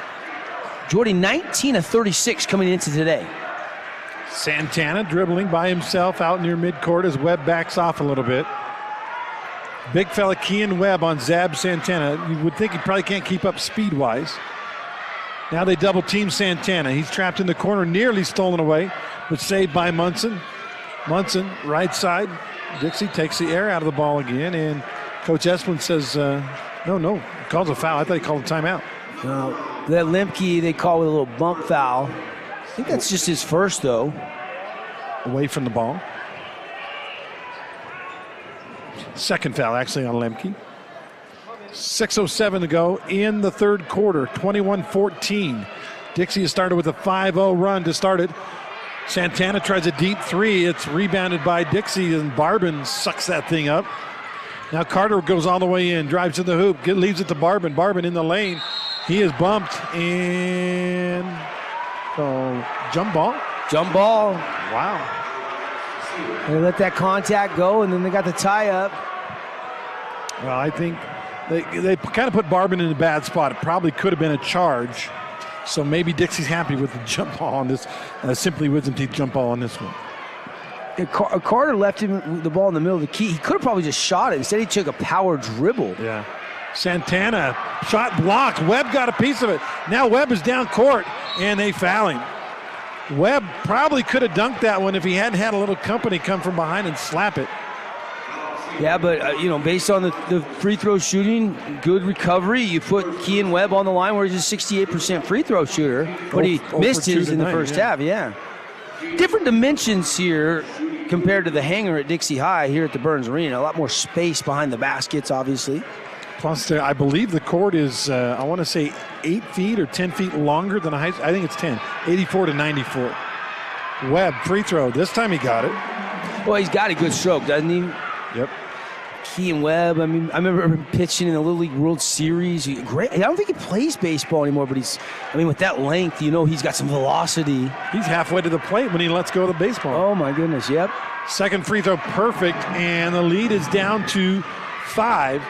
Jordy, 19 of 36 coming into today. Santana dribbling by himself out near midcourt as Webb backs off a little bit. Big fella Kean Webb on Zab Santana. You would think he probably can't keep up speed-wise. Now they double team Santana. He's trapped in the corner, nearly stolen away, but saved by Munson. Munson, right side. Dixie takes the air out of the ball again, and Coach Esplin says, no, calls a foul. I thought he called a timeout. That Lemke they call with a little bump foul. I think that's just his first, though. Away from the ball. Second foul, actually, on Lemke. 6:07 to go in the third quarter, 21-14. Dixie has started with a 5-0 run to start it. Santana tries a deep 3. It's rebounded by Dixie, and Barbin sucks that thing up. Now Carter goes all the way in, drives to the hoop, leaves it to Barbin. Barbin in the lane. He is bumped, and jump ball. Jump ball. Wow. They let that contact go, and then they got the tie up. Well, I think they kind of put Barban in a bad spot. It probably could have been a charge. So maybe Dixie's happy with the jump ball on this, Simply Wisdom Teeth jump ball on this one. Carter left him the ball in the middle of the key. He could have probably just shot it. Instead, he took a power dribble. Yeah. Santana, shot blocked. Webb got a piece of it. Now Webb is down court, and they foul him. Webb probably could have dunked that one if he hadn't had a little company come from behind and slap it. Yeah, but, based on the free throw shooting, good recovery. You put Kean Webb on the line where he's a 68% free throw shooter, but he missed his in the first half, yeah. Different dimensions here compared to the hangar at Dixie High here at the Burns Arena. A lot more space behind the baskets, obviously. Plus, I believe the court is, I want to say 8 feet or 10 feet longer than I think it's 10, 84 to 94. Webb, free throw. This time he got it. Well, he's got a good stroke, doesn't he? Yep. Kean Webb, I remember him pitching in the Little League World Series. Great. I don't think he plays baseball anymore, but with that length, he's got some velocity. He's halfway to the plate when he lets go of the baseball. Oh, my goodness, yep. Second free throw, perfect, and the lead is down to 5.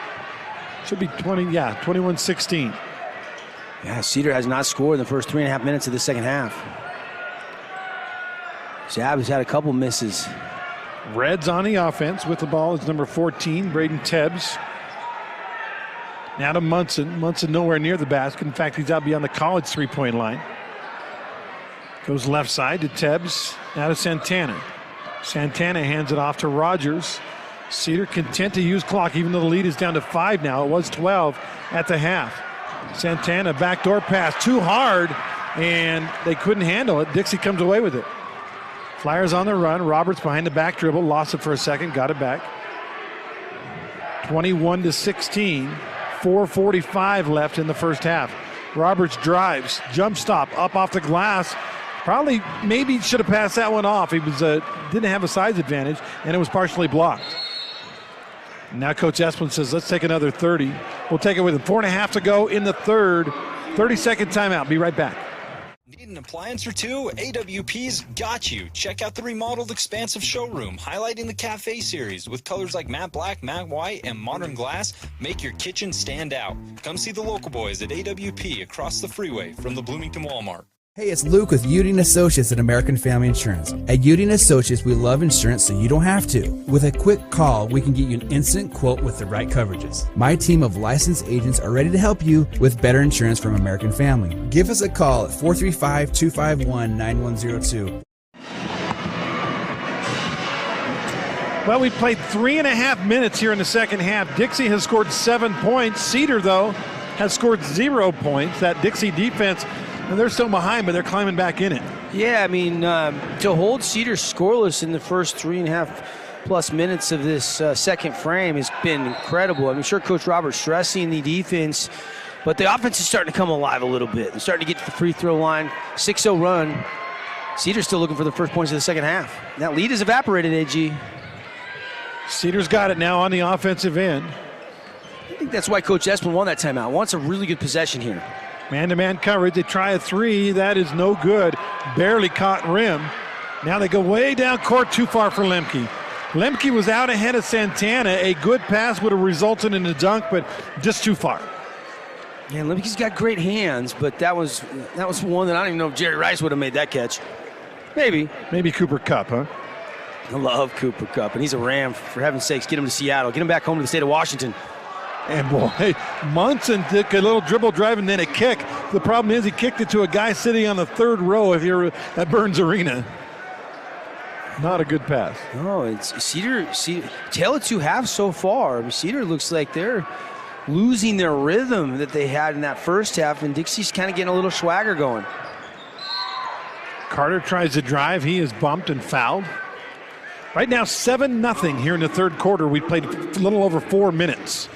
Should be 21-16. Yeah, Cedar has not scored in the first 3.5 minutes of the second half. Zab has had a couple misses. Reds on the offense with the ball is number 14, Braden Tebbs. Now to Munson. Munson nowhere near the basket. In fact, he's out beyond the college three-point line. Goes left side to Tebbs. Now to Santana. Santana hands it off to Rogers. Cedar content to use clock, even though the lead is down to 5 now. It was 12 at the half. Santana, backdoor pass, too hard, and they couldn't handle it. Dixie comes away with it. Flyers on the run. Roberts behind the back dribble, lost it for a second, got it back. 21-16, 4:45 left in the first half. Roberts drives, jump stop, up off the glass. Maybe should have passed that one off. He was didn't have a size advantage, and it was partially blocked. Now Coach Esplin says, let's take another 30. We'll take it with him. 4.5 to go in the third. 30-second timeout. Be right back. Need an appliance or two? AWP's got you. Check out the remodeled expansive showroom, highlighting the Cafe series with colors like matte black, matte white, and modern glass. Make your kitchen stand out. Come see the local boys at AWP across the freeway from the Bloomington Walmart. Hey, it's Luke with Udine Associates at American Family Insurance. At Udine Associates, we love insurance so you don't have to. With a quick call, we can get you an instant quote with the right coverages. My team of licensed agents are ready to help you with better insurance from American Family. Give us a call at 435-251-9102. Well, we played 3.5 minutes here in the second half. Dixie has scored 7 points. Cedar, though, has scored 0 points. That Dixie defense, and they're still behind, but they're climbing back in it. Yeah, to hold Cedar scoreless in the first 3.5+ minutes of this second frame has been incredible. Sure, Coach Roberts stressing the defense, but the offense is starting to come alive a little bit. They're starting to get to the free throw line. 6-0 run. Cedar's still looking for the first points of the second half. That lead has evaporated, AG. Cedar's got it now on the offensive end. I think that's why Coach Esplin won that timeout. Wants a really good possession here. Man-to-man coverage. They try a 3. That is no good. Barely caught rim. Now they go way down court, too far for Lemke. Lemke was out ahead of Santana. A good pass would have resulted in a dunk, but just too far. Yeah, Lemke's got great hands, but that was one that I don't even know if Jerry Rice would have made that catch. Maybe Cooper Kupp, huh? I love Cooper Kupp, and he's a Ram. For heaven's sakes, get him to Seattle. Get him back home to the state of Washington. And boy, Munson took a little dribble drive and then a kick. The problem is he kicked it to a guy sitting on the third row if you're at Burns Arena. Not a good pass. No, it's Cedar tale of two halves so far. Cedar looks like they're losing their rhythm that they had in that first half, and Dixie's kind of getting a little swagger going. Carter tries to drive. He is bumped and fouled. Right now, 7-0 here in the third quarter. We played a little over 4 minutes.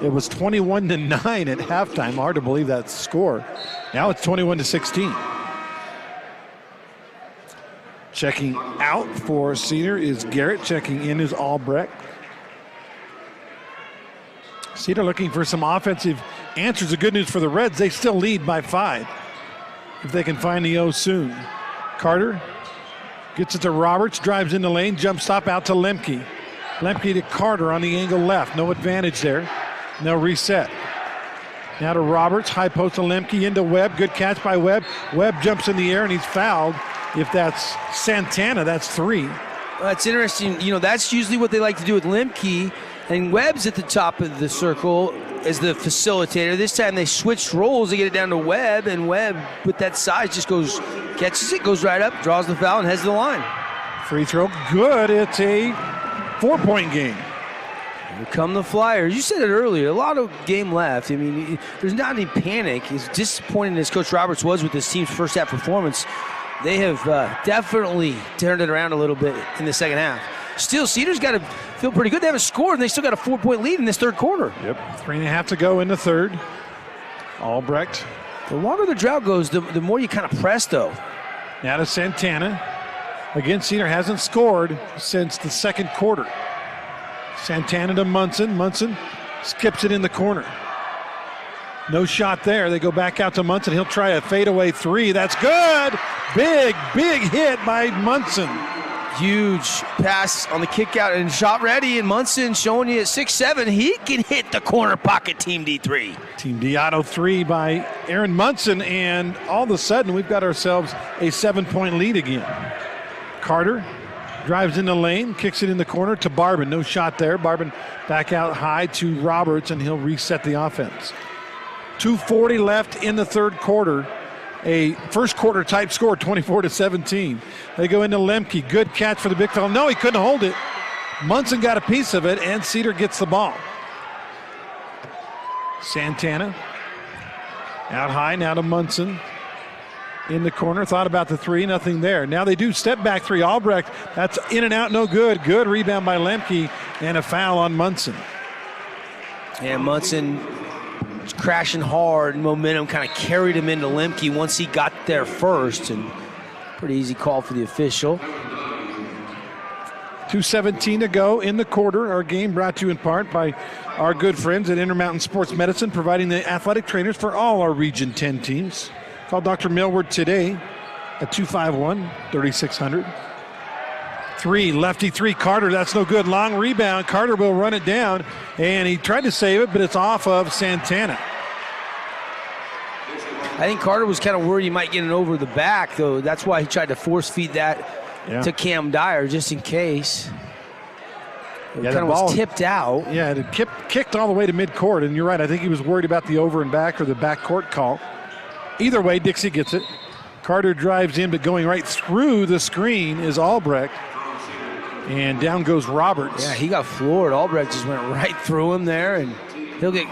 It was 21-9 at halftime. Hard to believe that score. Now it's 21-16. Checking out for Cedar is Garrett. Checking in is Albrecht. Cedar looking for some offensive answers. The good news for the Reds, they still lead by 5. If they can find the O soon. Carter Gets it to Roberts, drives in the lane, jump stop out to Lemke. Lemke to Carter on the angle left. No advantage there. They'll reset. Now to Roberts, high post to Lemke into Webb. Good catch by Webb. Webb jumps in the air and he's fouled. If that's Santana, that's 3. That's interesting. That's usually what they like to do with Lemke. And Webb's at the top of the circle as the facilitator. This time they switched roles. They get it down to Webb, and Webb, with that size, just catches it, goes right up, draws the foul, and heads to the line. Free throw, good. It's a 4-point game. Here come the Flyers. You said it earlier, a lot of game left. I mean, there's not any panic. As disappointing as Coach Roberts was with this team's first half performance, they have definitely turned it around a little bit in the second half. Still, Cedar's got to feel pretty good. They haven't scored, and they still got a 4-point lead in this third quarter. Yep, 3.5 to go in the third. Albrecht. The longer the drought goes, the more you kind of press, though. Now to Santana. Again, Cedar hasn't scored since the second quarter. Santana to Munson. Munson skips it in the corner. No shot there. They go back out to Munson. He'll try a fadeaway 3. That's good. Big hit by Munson. Huge pass on the kick out and shot ready, and Munson showing you at 6'7", he can hit the corner pocket. Team D3. Team D auto 3 by Aaron Munson, and all of a sudden we've got ourselves a 7-point lead again. Carter drives in the lane, kicks it in the corner to Barbin. No shot there. Barbin back out high to Roberts, and he'll reset the offense. 2:40 left in the third quarter. A first quarter type score, 24-17. They go into Lemke. Good catch for the big fella. No, he couldn't hold it. Munson got a piece of it, and Cedar gets the ball. Santana out high now to Munson. In the corner, thought about the 3, nothing there. Now they do step back 3. Albrecht, that's in and out, no good. Good rebound by Lemke, and a foul on Munson. And Munson crashing hard, momentum kind of carried him into Lemke once he got there first, and pretty easy call for the official. 2:17 to go in the quarter. Our game brought to you in part by our good friends at Intermountain Sports Medicine, providing the athletic trainers for all our Region 10 teams. Call Dr. Millward today at 251-3600. 3, lefty 3, Carter, that's no good. Long rebound, Carter will run it down, and he tried to save it, but it's off of Santana. I think Carter was kind of worried he might get it over the back, though. That's why he tried to force feed that to Cam Dyer, just in case. It kind of was tipped out. Yeah, it kicked all the way to midcourt, and you're right, I think he was worried about the over and back or the backcourt call. Either way, Dixie gets it. Carter drives in, but going right through the screen is Albrecht. And down goes Roberts. Yeah, he got floored. Albrecht just went right through him there, and he'll get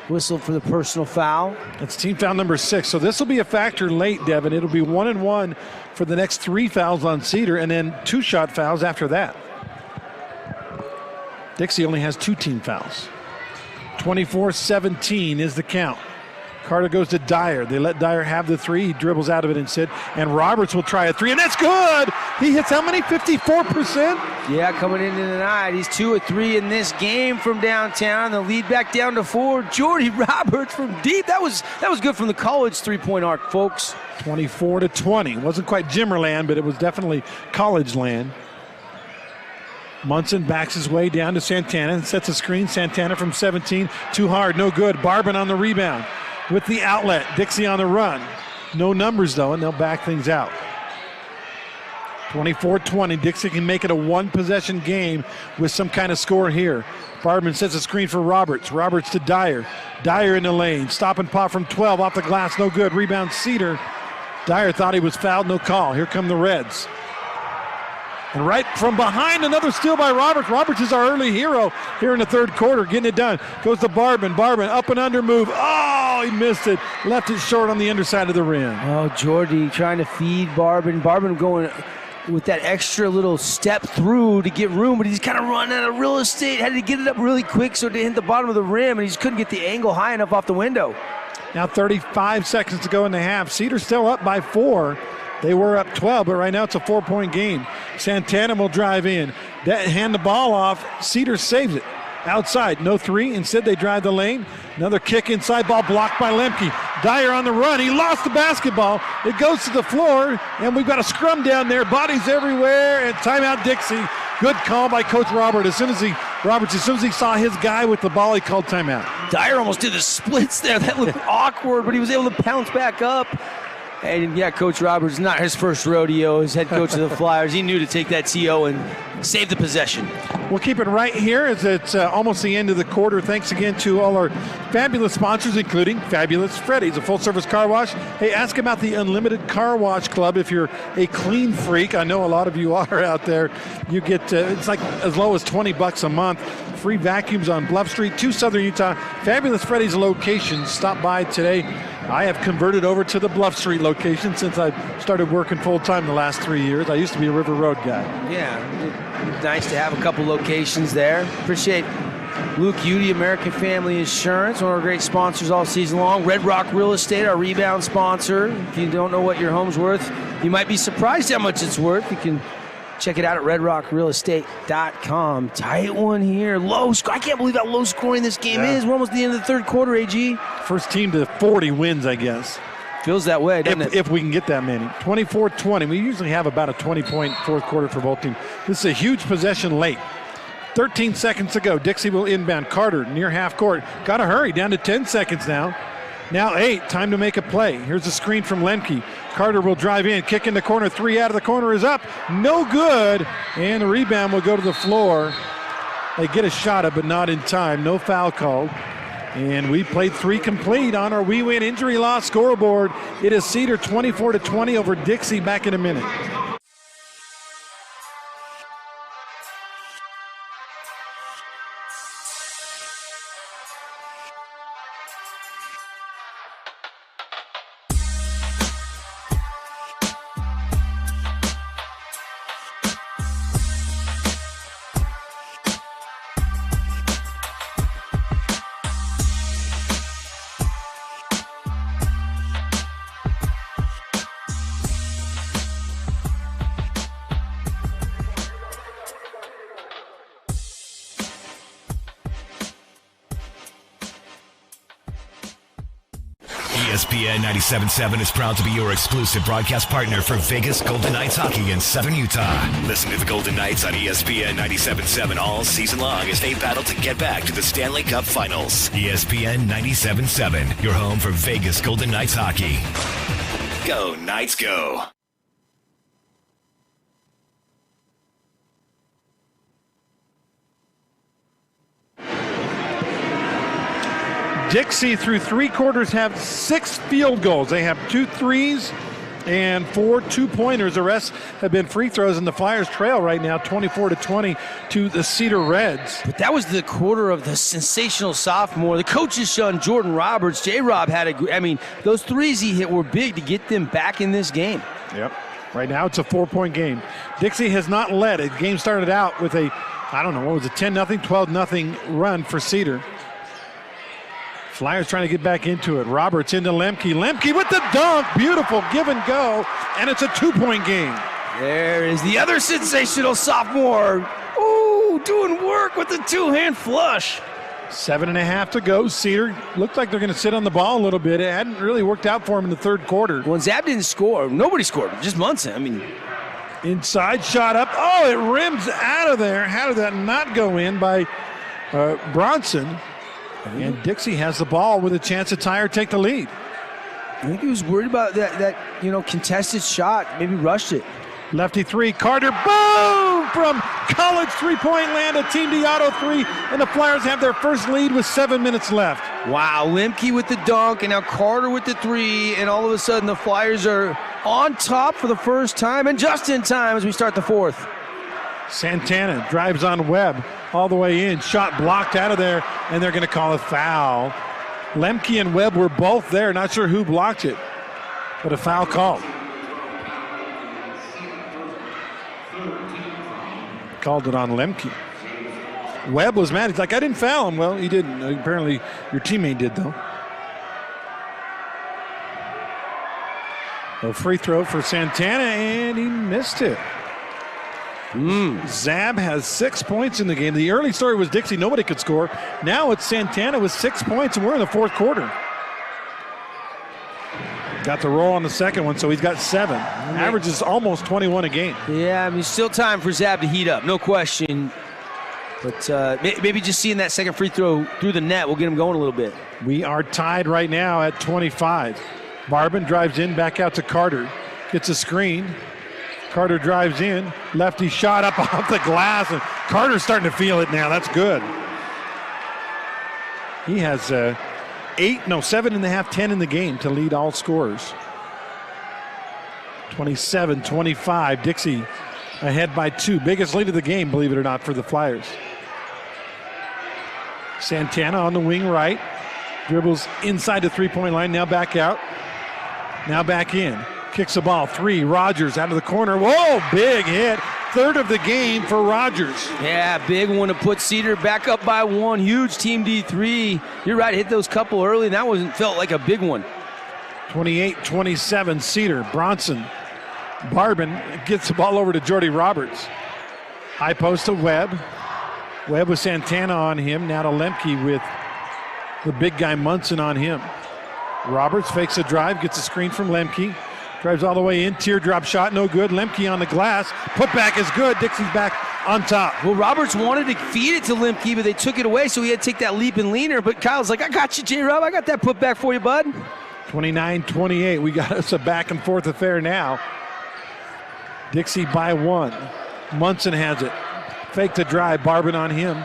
whistled for the personal foul. That's team foul number 6. So this will be a factor late, Devin. It'll be 1-1 for the next 3 fouls on Cedar, and then 2 shot fouls after that. Dixie only has 2 team fouls. 24-17 is the count. Carter goes to Dyer. They let Dyer have the 3. He dribbles out of it instead. And Roberts will try a 3, and that's good! He hits how many? 54%? Yeah, coming into the night. He's 2 of 3 in this game from downtown. The lead back down to 4. Jordy Roberts from deep. That was good from the college 3-point arc, folks. 24-20. Wasn't quite Jimmerland, but it was definitely college land. Munson backs his way down to Santana and sets a screen. Santana from 17. Too hard, no good. Barbin on the rebound. With the outlet, Dixie on the run. No numbers, though, and they'll back things out. 24-20. Dixie can make it a 1-possession game with some kind of score here. Barbin sets a screen for Roberts. Roberts to Dyer. Dyer in the lane. Stop and pop from 12 off the glass. No good. Rebound Cedar. Dyer thought he was fouled. No call. Here come the Reds. And right from behind, another steal by Roberts. Roberts is our early hero here in the third quarter, getting it done. Goes to Barbin. Barbin up and under move. Oh, he missed it. Left it short on the underside of the rim. Oh, Jordy trying to feed Barbin. Barbin going with that extra little step through to get room, but he's kind of running out of real estate. Had to get it up really quick so to hit the bottom of the rim, and he just couldn't get the angle high enough off the window. Now 35 seconds to go in the half. Cedar's still up by 4. They were up 12, but right now it's a 4-point game. Santana will drive in. Hand the ball off. Cedar saves it. Outside, no 3. Instead, they drive the lane. Another kick inside, ball blocked by Lemke. Dyer on the run. He lost the basketball. It goes to the floor, and we've got a scrum down there. Bodies everywhere, and timeout Dixie. Good call by Coach Roberts. As soon as he saw his guy with the ball, he called timeout. Dyer almost did the splits there. That looked awkward, but he was able to pounce back up. And yeah, Coach Roberts, not his first rodeo as head coach of the Flyers. He knew to take that TO and save the possession. We'll keep it right here as it's almost the end of the quarter. Thanks again to all our fabulous sponsors, including Fabulous Freddy's, a full-service car wash. Hey, ask about the Unlimited Car Wash Club if you're a clean freak. I know a lot of you are out there. You get, it's like as low as $20 a month. Free vacuums on Bluff Street, 2 Southern Utah. Fabulous Freddy's locations. Stop by today. I have converted over to the Bluff Street location since I started working full-time the last 3 years. I used to be a River Road guy. Yeah, nice to have a couple locations there. Appreciate Luke Udy, American Family Insurance, one of our great sponsors all season long. Red Rock Real Estate, our rebound sponsor. If you don't know what your home's worth, you might be surprised how much it's worth. You can check it out at redrockrealestate.com. Tight one here. Low score. I can't believe how low scoring this game is. We're almost at the end of the third quarter, AG. First team to 40 wins, I guess. Feels that way, doesn't it? If we can get that many. 24-20. We usually have about a 20-point fourth quarter for both teams. This is a huge possession late. 13 seconds to go. Dixie will inbound. Carter near half court. Got to hurry. Down to 10 seconds now. Now 8. Time to make a play. Here's a screen from Lemke. Carter will drive in. Kick in the corner. 3 out of the corner is up. No good. And the rebound will go to the floor. They get a shot at, but not in time. No foul called. And we played 3 complete on our We Win injury loss scoreboard. It is Cedar 24-20 over Dixie. Back in a minute. ESPN 97.7 is proud to be your exclusive broadcast partner for Vegas Golden Knights hockey in Southern Utah. Listen to the Golden Knights on ESPN 97.7 all season long as they battle to get back to the Stanley Cup Finals. ESPN 97.7, your home for Vegas Golden Knights hockey. Go Knights, go! Dixie, through 3 quarters, have 6 field goals. They have 2 threes and 4 2-pointers. The rest have been free throws, and the Flyers trail right now 24-20 to the Cedar Reds. But that was the quarter of the sensational sophomore. The coach's son, Jordan Roberts. J-Rob had those threes he hit were big to get them back in this game. Yep. Right now it's a 4-point game. Dixie has not led. The game started out with a, 10-0, 12-0 run for Cedar. Flyers trying to get back into it. Roberts into Lemke. Lemke with the dunk. Beautiful give and go. And it's a 2-point game. There is the other sensational sophomore. Ooh, doing work with the 2-hand flush. 7.5 to go. Cedar looked like they're going to sit on the ball a little bit. It hadn't really worked out for him in the third quarter. When Zab didn't score, nobody scored. Just Munson. Inside shot up. Oh, it rims out of there. How did that not go in by Bronson? And Dixie has the ball with a chance to tie or take the lead. I think he was worried about that contested shot. Maybe rushed it. Lefty 3, Carter, boom! From college three-point land, a Team Diotto 3, and the Flyers have their first lead with 7 minutes left. Wow, Lemke with the dunk, and now Carter with the 3, and all of a sudden the Flyers are on top for the first time, and just in time as we start the fourth. Santana drives on Webb all the way in. Shot blocked out of there, and they're going to call a foul. Lemke and Webb were both there. Not sure who blocked it, but a foul called. Called it on Lemke. Webb was mad. He's like, I didn't foul him. Well, he didn't. Apparently, your teammate did, though. A free throw for Santana, and he missed it. Zab has 6 points in the game. The early story was Dixie. Nobody could score. Now it's Santana with 6 points, and we're in the fourth quarter. Got the roll on the second one, so he's got 7. Averages almost 21 a game. Yeah, I mean, still time for Zab to heat up, no question. But maybe just seeing that second free throw through the net will get him going a little bit. We are tied right now at 25. Barbin drives in, back out to Carter. Gets a screen. Carter drives in. Lefty shot up off the glass, and Carter's starting to feel it now. That's good. He has 7.5, 10 in the game to lead all scorers. 27-25. Dixie ahead by 2. Biggest lead of the game, believe it or not, for the Flyers. Santana on the wing right. Dribbles inside the three-point line. Now back out. Now back in. Kicks the ball. 3. Rogers out of the corner. Whoa, big hit. 3rd of the game for Rogers. Yeah, big one to put Cedar back up by 1. Huge team D3. You're right, hit those couple early, and that felt like a big one. 28-27, Cedar. Bronson. Barbin gets the ball over to Jordy Roberts. High post to Webb. Webb with Santana on him. Now to Lemke with the big guy Munson on him. Roberts fakes a drive, gets a screen from Lemke. Drives all the way in, teardrop shot, no good. Lemke on the glass, put back is good. Dixie's back on top. Well, Roberts wanted to feed it to Lemke, but they took it away, so he had to take that leap and leaner. But Kyle's like, I got you, J-Rob. I got that put back for you, bud. 29-28. We got us a back and forth affair now. Dixie by 1. Munson has it. Fake the drive, Barbin on him.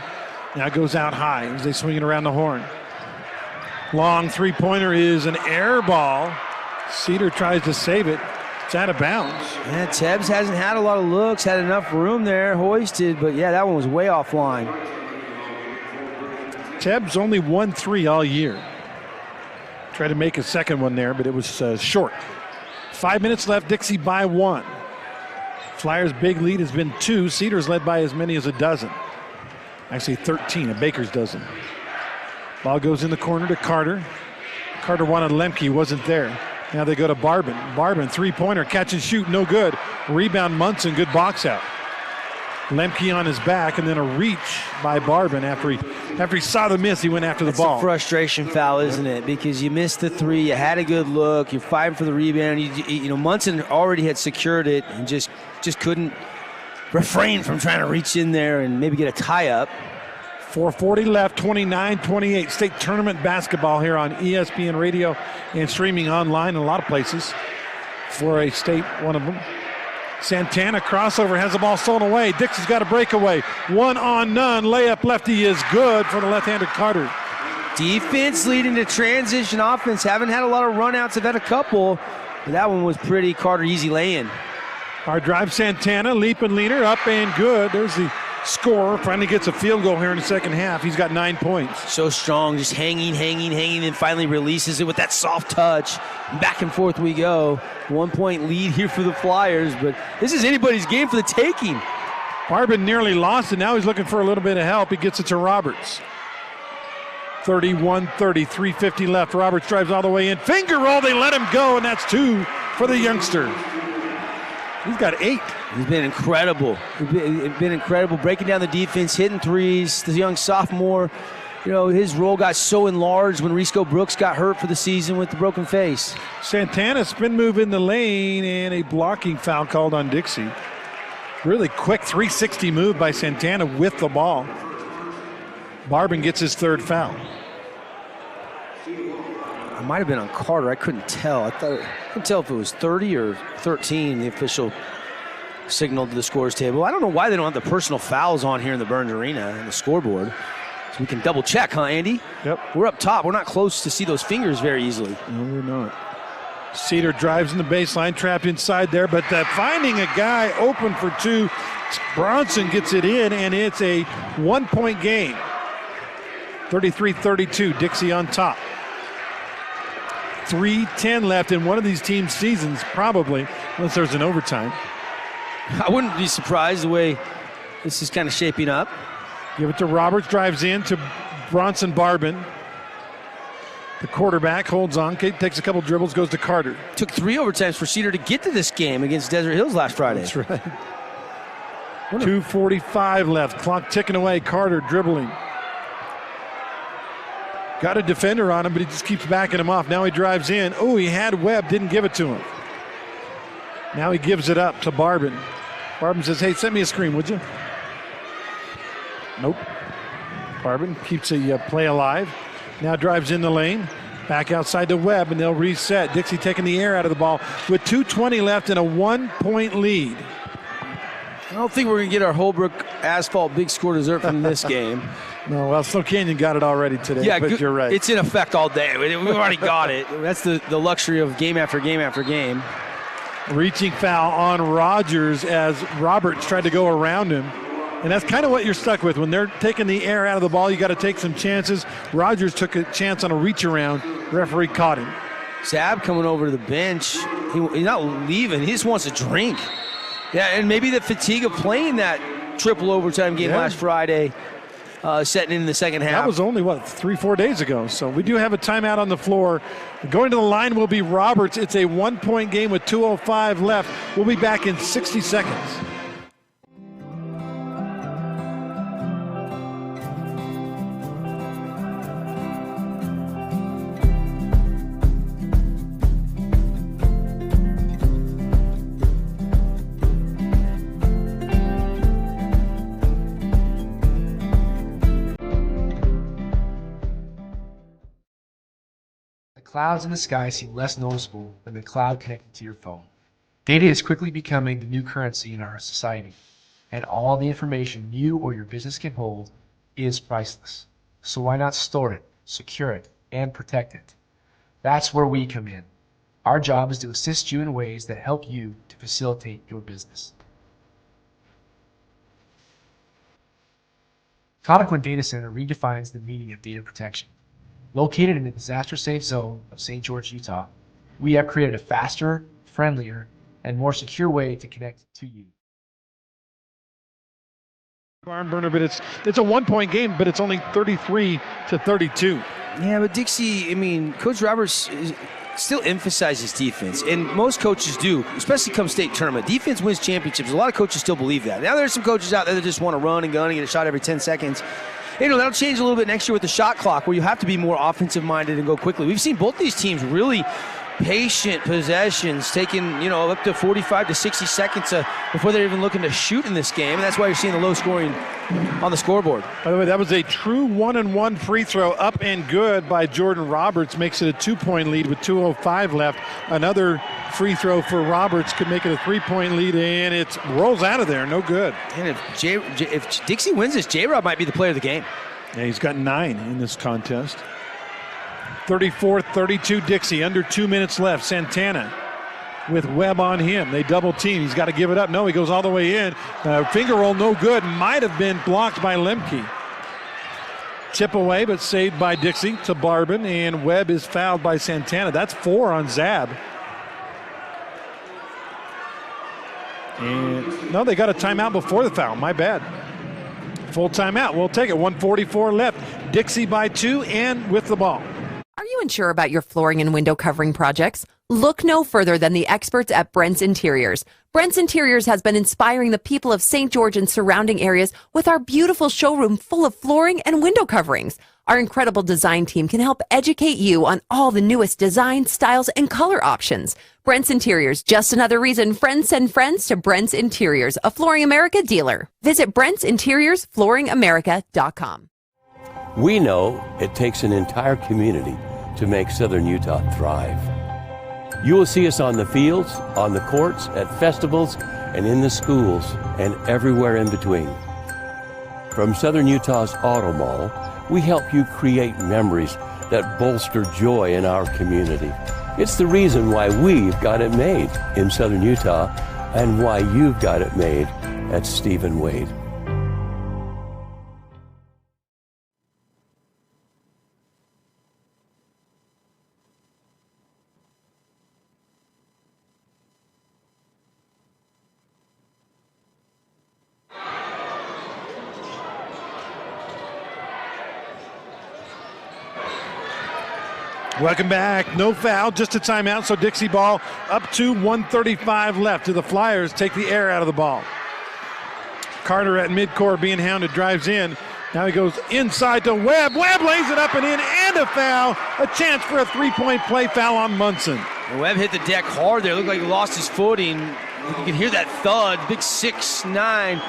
Now goes out high as they swing it around the horn. Long three-pointer is an air ball. Cedar tries to save it. It's out of bounds. Yeah, Tebbs hasn't had a lot of looks, had enough room there, hoisted, but yeah, that one was way offline. Tebbs only 1 3 all year. Tried to make a second one there, but it was short. 5 minutes left, Dixie by 1. Flyers' big lead has been 2. Cedar's led by as many as a dozen. Actually 13, a baker's dozen. Ball goes in the corner to Carter. Carter wanted Lemke, wasn't there. Now they go to Barbin. Barbin, three-pointer, catch and shoot, no good. Rebound Munson, good box out. Lemke on his back, and then a reach by Barbin after he saw the miss. He went after the ball. It's a frustration foul, isn't it? Because you missed the 3, you had a good look, you're fighting for the rebound. You know, Munson already had secured it and just couldn't refrain from trying to reach in there and maybe get a tie-up. 4:40 left, 29-28. State tournament basketball here on ESPN Radio and streaming online in a lot of places. 4A State, one of them. Santana crossover, has the ball stolen away. Dixie's got a breakaway. 1-on-none. Layup lefty is good for the left-handed Carter. Defense leading to transition offense. Haven't had a lot of runouts. Have had a couple. But that one was pretty Carter easy lay-in. Hard drive, Santana, leap and leaner, up and good. There's the scorer. Finally gets a field goal here in the second half. He's got 9 points. So strong, just hanging, and finally releases it with that soft touch. Back and forth we go. 1 point lead here for the Flyers, but this is anybody's game for the taking. Barbin nearly lost it. Now he's looking for a little bit of help. He gets it to Roberts. 31-30, 3:50 left. Roberts drives all the way in. Finger roll, they let him go, and that's 2 for the youngster. He's got 8. He's been incredible. He's been incredible, breaking down the defense, hitting threes. The young sophomore, you know, his role got so enlarged when Risco Brooks got hurt for the season with the broken face. Santana spin move in the lane and a blocking foul called on Dixie. Really quick 360 move by Santana with the ball. Barbin gets his 3rd foul. It might have been on Carter. I couldn't tell. I couldn't tell if it was 30 or 13, the official signaled to the scores table. I don't know why they don't have the personal fouls on here in the Burns Arena and the scoreboard. So we can double check, huh, Andy? Yep. We're up top. We're not close to see those fingers very easily. No, we're not. Cedar drives in the baseline, trapped inside there, but finding a guy open for 2. Bronson gets it in, and it's a 1-point game. 33-32, Dixie on top. 3:10 left in one of these teams' seasons, probably, unless there's an overtime. I wouldn't be surprised the way this is kind of shaping up. Give it to Roberts, drives in to Bronson Barbin. The quarterback holds on, takes a couple dribbles, goes to Carter. Took 3 overtimes for Cedar to get to this game against Desert Hills last Friday. That's right. 2:45 left, clock ticking away. Carter dribbling. Got a defender on him, but he just keeps backing him off. Now he drives in. Oh, he had Webb, didn't give it to him. Now he gives it up to Barbin. Barbin says, hey, send me a screen, would you? Nope. Barbin keeps the play alive. Now drives in the lane. Back outside to Webb, and they'll reset. Dixie taking the air out of the ball with 2:20 left and a 1-point lead. I don't think we're going to get our Holbrook asphalt big score dessert from this game. No, well, Snow Canyon got it already today, Yeah, but you're right. It's in effect all day. We've already got it. That's the luxury of game after game after game. Reaching foul on Rogers as Roberts tried to go around him. And that's kind of what you're stuck with. When they're taking the air out of the ball, you got to take some chances. Rogers took a chance on a reach around. Referee caught him. Zab coming over to the bench. He's not leaving. He just wants a drink. Yeah, and maybe the fatigue of playing that triple overtime game last Friday, setting in the second half. That was only, 3-4 days ago. So we do have a timeout on the floor. Going to the line will be Roberts. It's a 1-point game with 2:05 left. We'll be back in 60 seconds. Clouds in the sky seem less noticeable than the cloud connected to your phone. Data is quickly becoming the new currency in our society, and all the information you or your business can hold is priceless. So why not store it, secure it, and protect it? That's where we come in. Our job is to assist you in ways that help you to facilitate your business. Cottaquin Data Center redefines the meaning of data protection. Located in the disaster-safe zone of St. George, Utah, we have created a faster, friendlier, and more secure way to connect to you. Barn burner, but it's a 1-point game, but it's only 33-32. Yeah, but Dixie, Coach Roberts still emphasizes defense, and most coaches do, especially come state tournament. Defense wins championships. A lot of coaches still believe that. Now there's some coaches out there that just want to run and gun and get a shot every 10 seconds. That'll change a little bit next year with the shot clock, where you have to be more offensive-minded and go quickly. We've seen both these teams really patient possessions, taking up to 45 to 60 seconds before they're even looking to shoot in this game, and that's why you're seeing the low scoring on the scoreboard. By the way, that was a true 1-and-1 free throw, up and good by Jordan Roberts, makes it a 2-point lead with 2:05 left. Another free throw for Roberts could make it a 3-point lead, and it rolls out of there, no good. And if Dixie wins this, J-Rob might be the player of the game. Yeah, he's got 9 in this contest. 34-32 Dixie, under 2 minutes left. Santana with Webb on him. They double team. He's got to give it up. No, he goes all the way in. Finger roll, no good. Might have been blocked by Lemke. Tip away, but saved by Dixie to Barbin, and Webb is fouled by Santana. That's 4 on Zab. And no, they got a timeout before the foul. My bad. Full timeout. We'll take it. 1:44 left. Dixie by 2 and with the ball. Are you unsure about your flooring and window covering projects? Look no further than the experts at Brent's Interiors. Brent's Interiors has been inspiring the people of St. George and surrounding areas with our beautiful showroom full of flooring and window coverings. Our incredible design team can help educate you on all the newest designs, styles, and color options. Brent's Interiors, just another reason friends send friends to Brent's Interiors, a Flooring America dealer. Visit Brent'sInteriorsFlooringAmerica.com. We know it takes an entire community to make Southern Utah thrive. You will see us on the fields, on the courts, at festivals, and in the schools, and everywhere in between. From Southern Utah's Auto Mall, we help you create memories that bolster joy in our community. It's the reason why we've got it made in Southern Utah, and why you've got it made at Stephen Wade. Welcome back. No foul, just a timeout. So Dixie ball up to 1:35 left. Do the Flyers take the air out of the ball? Carter at midcourt being hounded, drives in. Now he goes inside to Webb. Webb lays it up and in and a foul. A chance for a three-point play foul on Munson. Webb hit the deck hard there. Looked like he lost his footing. You can hear that thud. Big 6'9"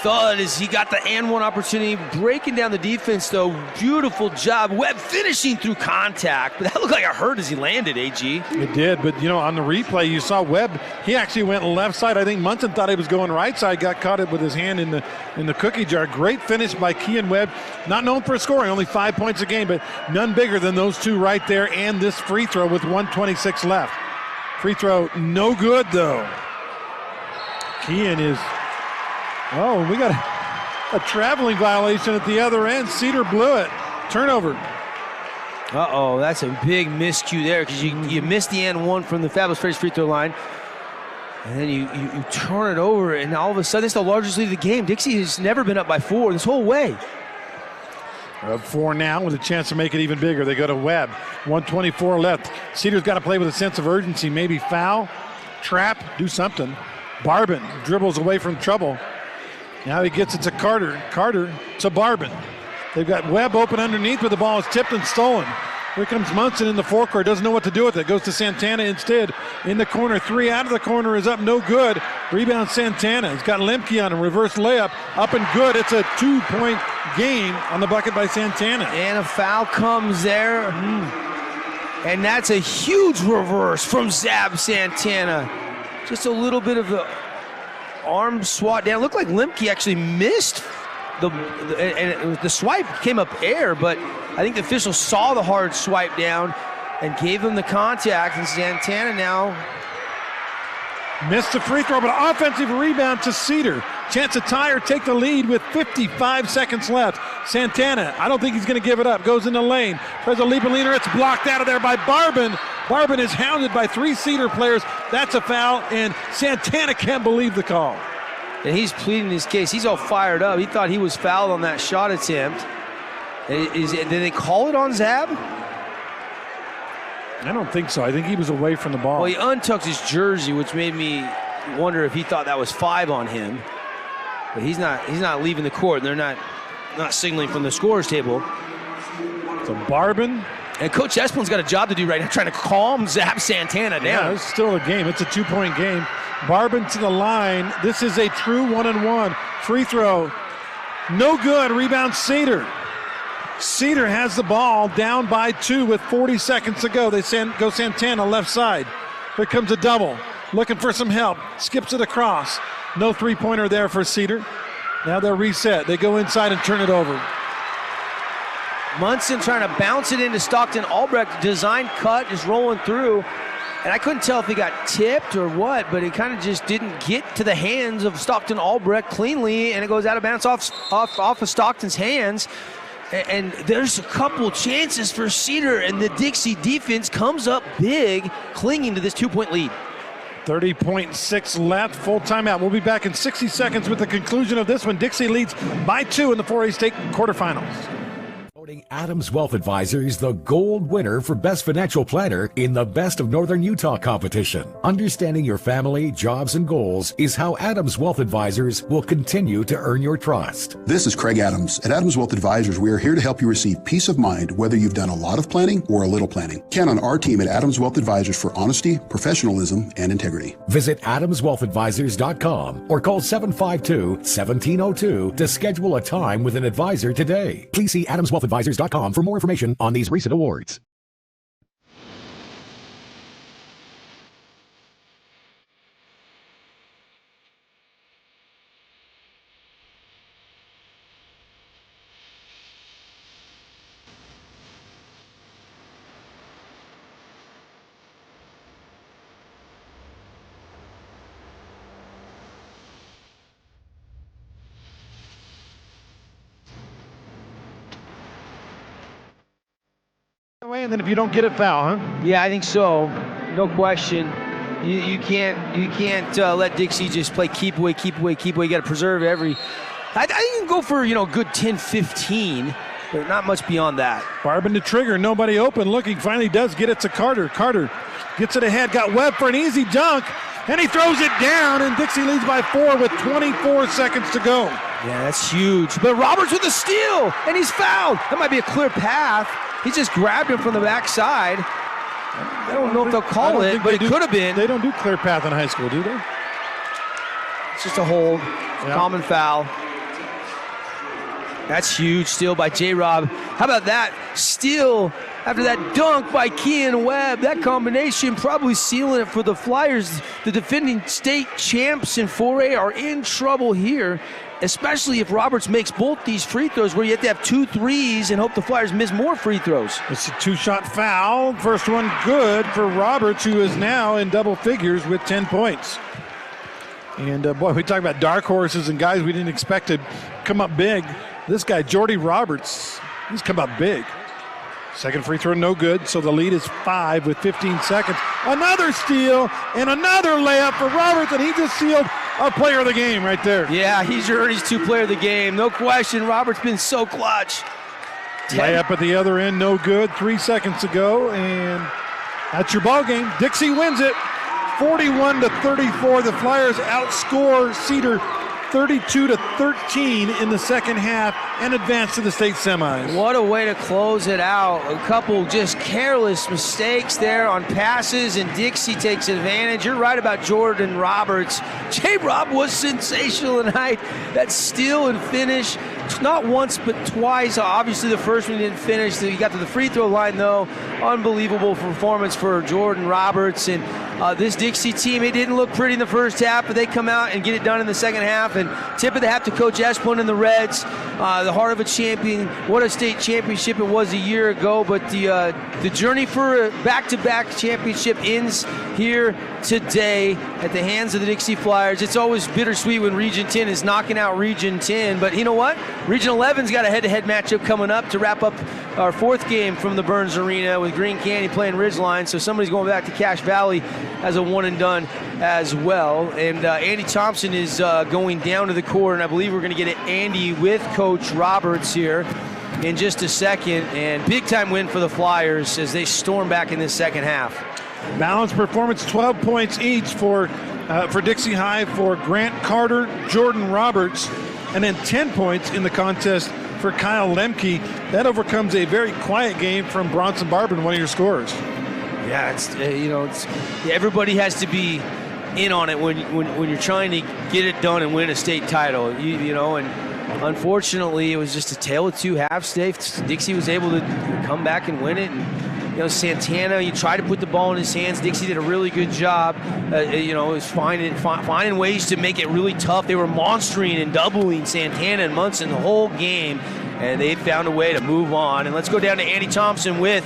thud as he got the and one opportunity. Breaking down the defense, though. Beautiful job. Webb finishing through contact. But that looked like it hurt as he landed, AG. It did, but on the replay, you saw Webb. He actually went left side. I think Munson thought he was going right side. Got caught it with his hand in the cookie jar. Great finish by Kean Webb. Not known for scoring, only 5 points a game, but none bigger than those two right there and this free throw with 1:26 left. Free throw, no good, though. Kean is... Oh, we got a traveling violation at the other end. Cedar blew it. Turnover. Uh-oh, that's a big miscue there because you missed the and one from the Fabulous Freddy's free throw line. And then you turn it over, and all of a sudden it's the largest lead of the game. Dixie has never been up by 4 this whole way. Up 4 now with a chance to make it even bigger. They go to Webb. 1:24 left. Cedar's got to play with a sense of urgency. Maybe foul, trap, do something. Barbin dribbles away from trouble. Now he gets it to Carter. Carter to Barbin. They've got Webb open underneath, but the ball is tipped and stolen. Here comes Munson in the forecourt. Doesn't know what to do with it. Goes to Santana instead. In the corner. 3 out of the corner is up. No good. Rebound Santana. He's got Lemke on him. Reverse layup. Up and good. It's a 2-point game on the bucket by Santana. And a foul comes there. And that's a huge reverse from Zab Santana. Just a little bit of the arm swat down. Looked like Lemke actually missed the swipe came up air, but I think the official saw the hard swipe down and gave him the contact, and Santana now missed the free throw, but offensive rebound to Cedar. Chance to tie or take the lead with 55 seconds left. Santana, I don't think he's going to give it up. Goes in the lane. Tries a leap and leaner. It's blocked out of there by Barbin. Barbin is hounded by 3 Cedar players. That's a foul, and Santana can't believe the call. And he's pleading his case. He's all fired up. He thought he was fouled on that shot attempt. Did they call it on Zab? I don't think so. I think he was away from the ball. Well, he untucked his jersey, which made me wonder if he thought that was 5 on him. But he's not leaving the court. They're not signaling from the scorer's table. So Barbin. And Coach Esplin's got a job to do right now, trying to calm Zab Santana down. Yeah, it's still a game. It's a 2-point game. Barbin to the line. This is a true 1-and-1. Free throw. No good. Rebound Cedar. Cedar has the ball down by 2 with 40 seconds to go. They go Santana left side. Here comes a double. Looking for some help. Skips it across. No three-pointer there for Cedar. Now they're reset. They go inside and turn it over. Munson trying to bounce it into Stockton Albrecht. Design cut, just rolling through. And I couldn't tell if he got tipped or what, but it kind of just didn't get to the hands of Stockton Albrecht cleanly, and it goes out of bounds off of Stockton's hands. And there's a couple chances for Cedar, and the Dixie defense comes up big, clinging to this 2-point lead. 30.6 left, full timeout. We'll be back in 60 seconds with the conclusion of this one. Dixie leads by 2 in the 4A state quarterfinals. Adams Wealth Advisors the gold winner for Best Financial Planner in the Best of Northern Utah competition. Understanding your family, jobs, and goals is how Adams Wealth Advisors will continue to earn your trust. This is Craig Adams. At Adams Wealth Advisors, we are here to help you receive peace of mind whether you've done a lot of planning or a little planning. Count on our team at Adams Wealth Advisors for honesty, professionalism, and integrity. Visit adamswealthadvisors.com or call 752-1702 to schedule a time with an advisor today. Please see adamswealthadvisors.com for more information on these recent awards. And then if you don't get it, foul, huh? Yeah, I think so. No question. You can't let Dixie just play keep away. You got to preserve every. I think you can go for good 10-15, but not much beyond that. Barbin to trigger, nobody open. Looking, finally does get it to Carter. Carter gets it ahead, got Webb for an easy dunk, and he throws it down, and Dixie leads by 4 with 24 seconds to go. Yeah, that's huge. But Roberts with a steal, and he's fouled. That might be a clear path. He just grabbed him from the backside. I don't know if they'll call it, but it could have been. They don't do clear path in high school, do they? It's just a hold. Common foul. That's huge steal by J-Rob. How about that steal after that dunk by Kean Webb? That combination probably sealing it for the Flyers. The defending state champs in 4A are in trouble here, especially if Roberts makes both these free throws where you have to have 2 threes and hope the Flyers miss more free throws. It's a 2-shot foul. First one good for Roberts, who is now in double figures with 10 points. And boy, we talk about dark horses and guys we didn't expect to come up big. This guy, Jordy Roberts, he's come up big. Second free throw, no good, so the lead is 5 with 15 seconds. Another steal and another layup for Roberts, and he just sealed a player of the game right there. Yeah, he's your Ernie's 2 player of the game. No question, Roberts been so clutch. Layup at the other end, no good, 3 seconds ago, and that's your ball game. Dixie wins it, 41-34. The Flyers outscore Cedar 32-13 in the second half and advance to the state semis. What a way to close it out. A couple just careless mistakes there on passes, and Dixie takes advantage. You're right about Jordan Roberts. J-Rob was sensational tonight. That steal and finish, not once but twice. Obviously the first one didn't finish. He got to the free throw line though. Unbelievable performance for Jordan Roberts. And this Dixie team, it didn't look pretty in the first half, but they come out and get it done in the second half. And tip of the hat to Coach Esplin and the Reds. The heart of a champion. What a state championship it was a year ago, but the journey for a back-to-back championship ends here today at the hands of the Dixie Flyers. It's always bittersweet when Region 10 is knocking out Region 10, but you know what? Region 11's got a head-to-head matchup coming up to wrap up our 4th game from the Burns Arena with Green Canyon playing Ridgeline, so somebody's going back to Cache Valley as a one-and-done as well. And Andy Thompson is going down to the court, and I believe we're going to get Andy with Coach Roberts here in just a second. And big-time win for the Flyers as they storm back in this second half. Balanced performance, 12 points each for Dixie High for Grant Carter, Jordan Roberts, and then 10 points in the contest for Kyle Lemke. That overcomes a very quiet game from Bronson Barbin, one of your scorers. Yeah, it's everybody has to be in on it when you're trying to get it done and win a state title. And unfortunately, it was just a tale of 2 halves. Dixie was able to come back and win it. And Santana, you try to put the ball in his hands. Dixie did a really good job. Was finding ways to make it really tough. They were monstering and doubling Santana and Munson the whole game, and they found a way to move on. And let's go down to Andy Thompson with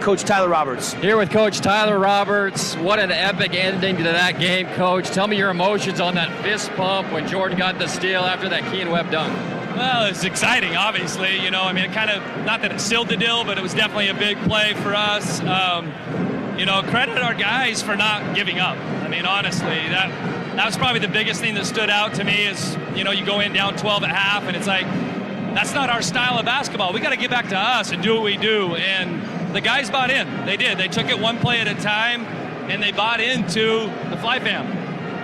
Coach Tyler Roberts. Here with Coach Tyler Roberts. What an epic ending to that game, Coach. Tell me your emotions on that fist pump when Jordan got the steal after that Kean Webb dunk. Well, it's exciting, obviously. It kind of, not that it sealed the deal, but it was definitely a big play for us. Credit our guys for not giving up. Honestly, that was probably the biggest thing that stood out to me is, you go in down 12 at half, and it's like, that's not our style of basketball. We got to get back to us and do what we do. And the guys bought in. They did. They took it one play at a time, and they bought into the Fly Fam.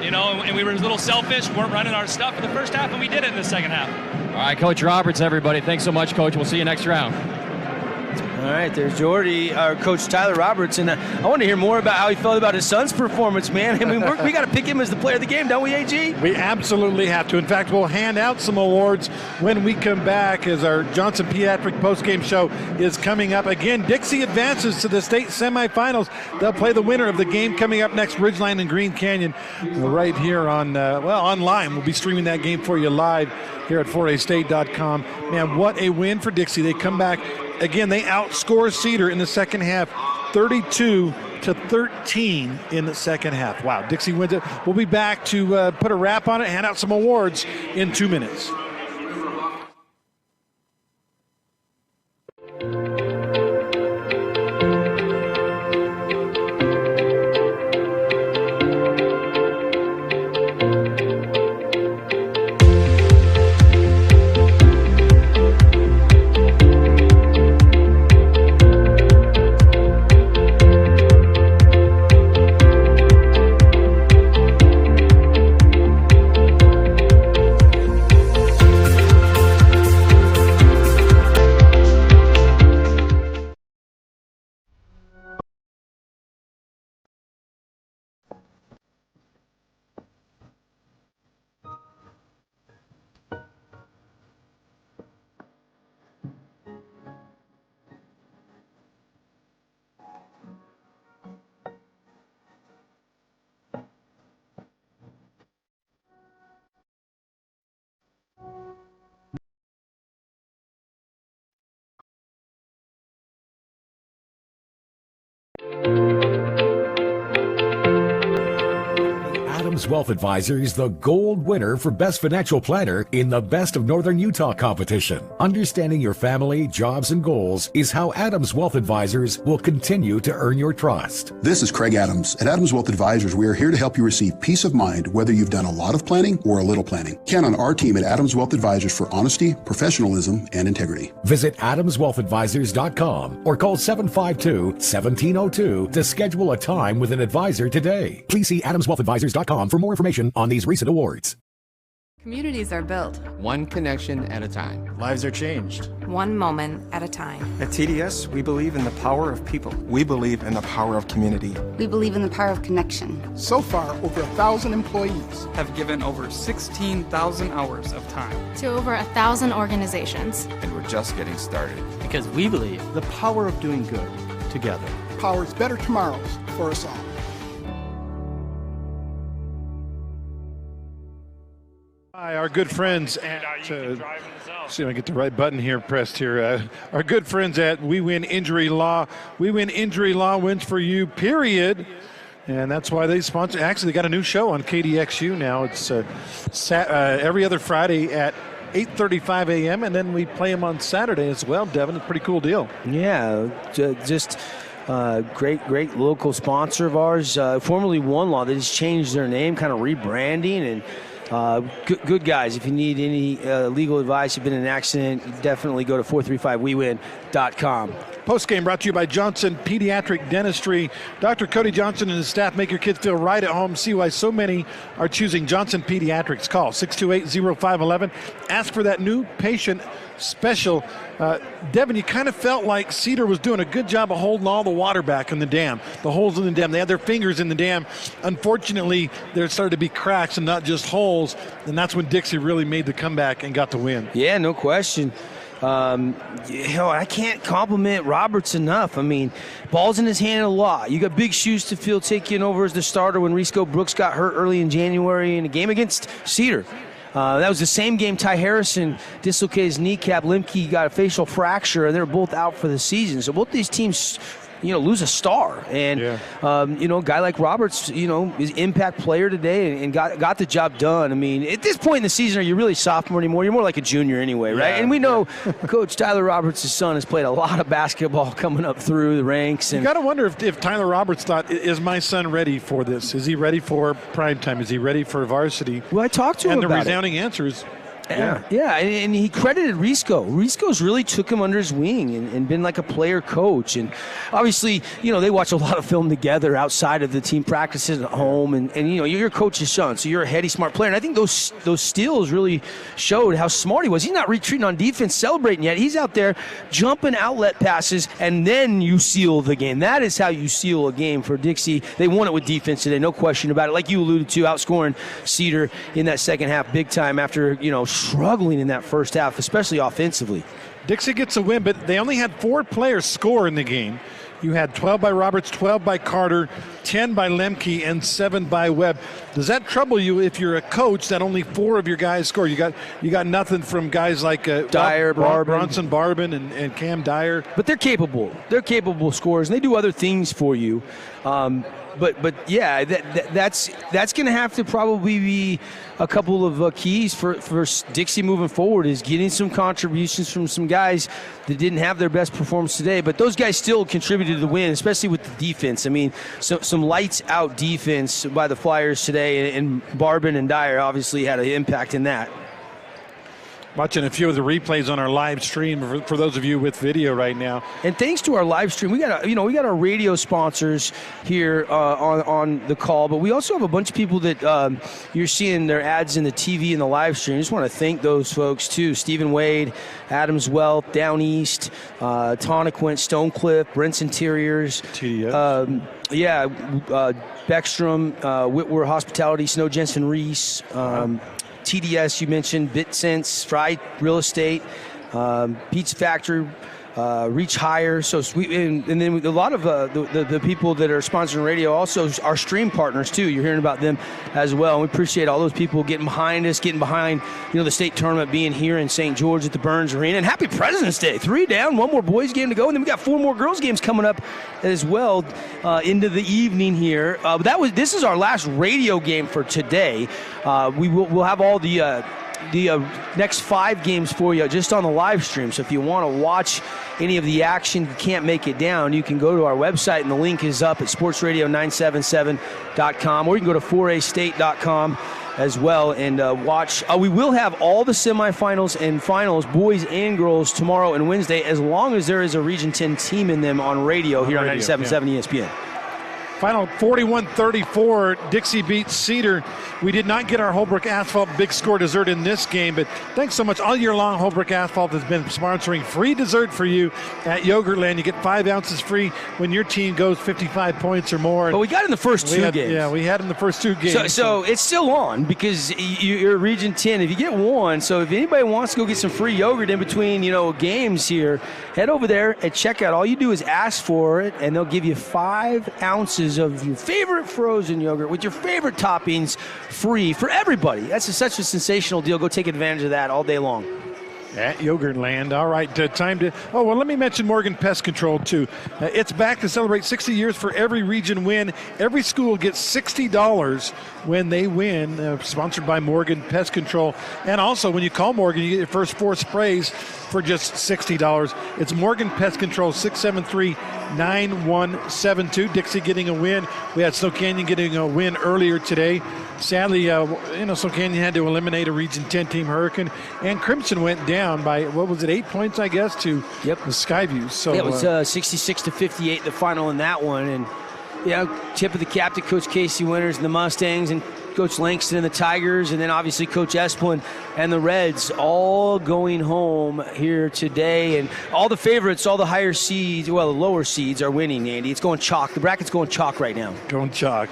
And we were a little selfish, weren't running our stuff for the first half, and we did it in the second half. All right, Coach Roberts, everybody. Thanks so much, Coach. We'll see you next round. All right, there's Coach Tyler Roberts, and I want to hear more about how he felt about his son's performance, man. We got to pick him as the player of the game, don't we, AG? We absolutely have to. In fact, we'll hand out some awards when we come back as our Johnson Pediatric postgame show is coming up. Again, Dixie advances to the state semifinals. They'll play the winner of the game coming up next, Ridgeline and Green Canyon, right here on, online. We'll be streaming that game for you live here at 4astate.com. Man, what a win for Dixie. They come back. Again, they outscore Cedar in the second half, 32-13 in the second half. Wow, Dixie wins it. We'll be back to put a wrap on it, hand out some awards in 2 minutes. Adams Wealth Advisors the gold winner for Best Financial Planner in the Best of Northern Utah competition. Understanding your family, jobs, and goals is how Adams Wealth Advisors will continue to earn your trust. This is Craig Adams. At Adams Wealth Advisors, we are here to help you receive peace of mind whether you've done a lot of planning or a little planning. Count on our team at Adams Wealth Advisors for honesty, professionalism, and integrity. Visit adamswealthadvisors.com or call 752-1702 to schedule a time with an advisor today. Please see adamswealthadvisors.com for more information on these recent awards. Communities are built one connection at a time. Lives are changed one moment at a time. At TDS, we believe in the power of people. We believe in the power of community. We believe in the power of connection. So far, over 1,000 employees have given over 16,000 hours of time to over 1,000 organizations. And we're just getting started. Because we believe the power of doing good together powers better tomorrows for us all. Hi, our good friends at, see if I get the right button here pressed here. Our good friends at We Win Injury Law. We Win Injury Law wins for you, period. And that's why they sponsor. Actually, they got a new show on KDXU now. It's every other Friday at 8:35 a.m. and then we play them on Saturday as well. Devin, it's a pretty cool deal. Yeah, just great local sponsor of ours. Formerly One Law, they just changed their name, kind of rebranding, and good guys. If you need any legal advice, you've been in an accident, definitely go to 435wewin.com. Postgame brought to you by Johnson Pediatric Dentistry. Dr. Cody Johnson and his staff make your kids feel right at home. See why so many are choosing Johnson Pediatrics. Call 628-0511. Ask for that new patient special. Devin, you kind of felt like Cedar was doing a good job of holding all the water back in the dam, the holes in the dam. They had their fingers in the dam. Unfortunately, there started to be cracks and not just holes, and that's when Dixie really made the comeback and got the win. Yeah, no question. I can't compliment Roberts enough. I mean, ball's in his hand a lot. You got big shoes to fill taking over as the starter when Risco Brooks got hurt early in January in a game against Cedar. That was the same game Ty Harrison dislocated his kneecap. Limke got a facial fracture, and they're both out for the season. So both these teams, lose a star. And, a guy like Roberts, is impact player today and got the job done. I mean, at this point in the season, are you really sophomore anymore? You're more like a junior anyway, right? And we know Coach Tyler Roberts' son has played a lot of basketball coming up through the ranks. And you got to wonder if Tyler Roberts thought, is my son ready for this? Is he ready for prime time? Is he ready for varsity? Well, I talked to him about it. And the resounding answer is, Yeah, and he credited Risco. Risco's really took him under his wing and been like a player coach. And obviously, they watch a lot of film together outside of the team practices at home. And you're your coach's son, so you're a heady, smart player. And I think those steals really showed how smart he was. He's not retreating on defense, celebrating yet. He's out there jumping outlet passes, and then you seal the game. That is how you seal a game for Dixie. They won it with defense today, no question about it. Like you alluded to, outscoring Cedar in that second half big time after, struggling in that first half, especially offensively. Dixie gets a win, but they only had 4 players score in the game. You had 12 by Roberts, 12 by Carter, 10 by Lemke, and 7 by Webb. Does that trouble you if you're a coach that only 4 of your guys score? You got nothing from guys like Dyer, Bronson Barbin, and Cam Dyer. But they're capable. They're capable scorers, and they do other things for you. But yeah, that's going to have to probably be a couple of keys for Dixie moving forward, is getting some contributions from some guys that didn't have their best performance today. But those guys still contributed to the win, especially with the defense. I mean, some lights out defense by the Flyers today, and Barbin and Dyer obviously had an impact in that. Watching a few of the replays on our live stream for those of you with video right now. And thanks to our live stream, we got our radio sponsors here on the call, but we also have a bunch of people that you're seeing their ads in the TV and the live stream. I just want to thank those folks too: Stephen Wade, Adams Wealth, Down East, Toniquent, Stonecliff, Brent's Interiors, TDS. Beckstrom, Whitworth Hospitality, Snow Jensen Reese. TDS, you mentioned, BitSense, Fried Real Estate, Pizza Factory, reach higher. So and then a lot of the people that are sponsoring radio also are stream partners too. You're hearing about them as well. And we appreciate all those people getting behind us, getting behind the state tournament being here in St. George at the Burns Arena. And happy President's Day. 3 down, 1 more boys game to go, and then we got 4 more girls games coming up as well into the evening here. This is our last radio game for today. We'll have all the next 5 games for you just on the live stream. So if you want to watch any of the action, you can't make it down, you can go to our website, and the link is up at sportsradio977.com, or you can go to 4astate.com as well and watch. We will have all the semifinals and finals, boys and girls, tomorrow and Wednesday, as long as there is a Region 10 team in them on radio here on 97.7 ESPN. Final 41-34, Dixie beats Cedar. We did not get our Holbrook Asphalt big score dessert in this game, but thanks so much. All year long, Holbrook Asphalt has been sponsoring free dessert for you at Yogurtland. You get 5 ounces free when your team goes 55 points or more. But we got in the first 2 games. Yeah, we had in the first 2 games. So it's still on because you're Region 10. If you get 1, so if anybody wants to go get some free yogurt in between, games here, head over there and check out. All you do is ask for it, and they'll give you 5 ounces of your favorite frozen yogurt with your favorite toppings free for everybody. That's such a sensational deal. Go take advantage of that all day long. At Yogurtland. All right, time to... Oh, well, let me mention Morgan Pest Control, too. It's back to celebrate 60 years for every region win. Every school gets $60 when they win, sponsored by Morgan Pest Control. And also, when you call Morgan, you get your first 4 sprays for just $60. It's Morgan Pest Control, 673-9172. Dixie getting a win. We had Snow Canyon getting a win earlier today. Sadly, Snow Canyon had to eliminate a Region 10 team, Hurricane, and Crimson went down by, 8 points, I guess, to the Skyview. So it was 66-58 the final in that one. And, tip of the cap to Coach Casey Winters and the Mustangs, and Coach Langston and the Tigers, and then obviously Coach Esplin and the Reds all going home here today. And all the favorites, all the higher seeds, the lower seeds are winning, Andy. It's going chalk. The bracket's going chalk right now. Going chalk.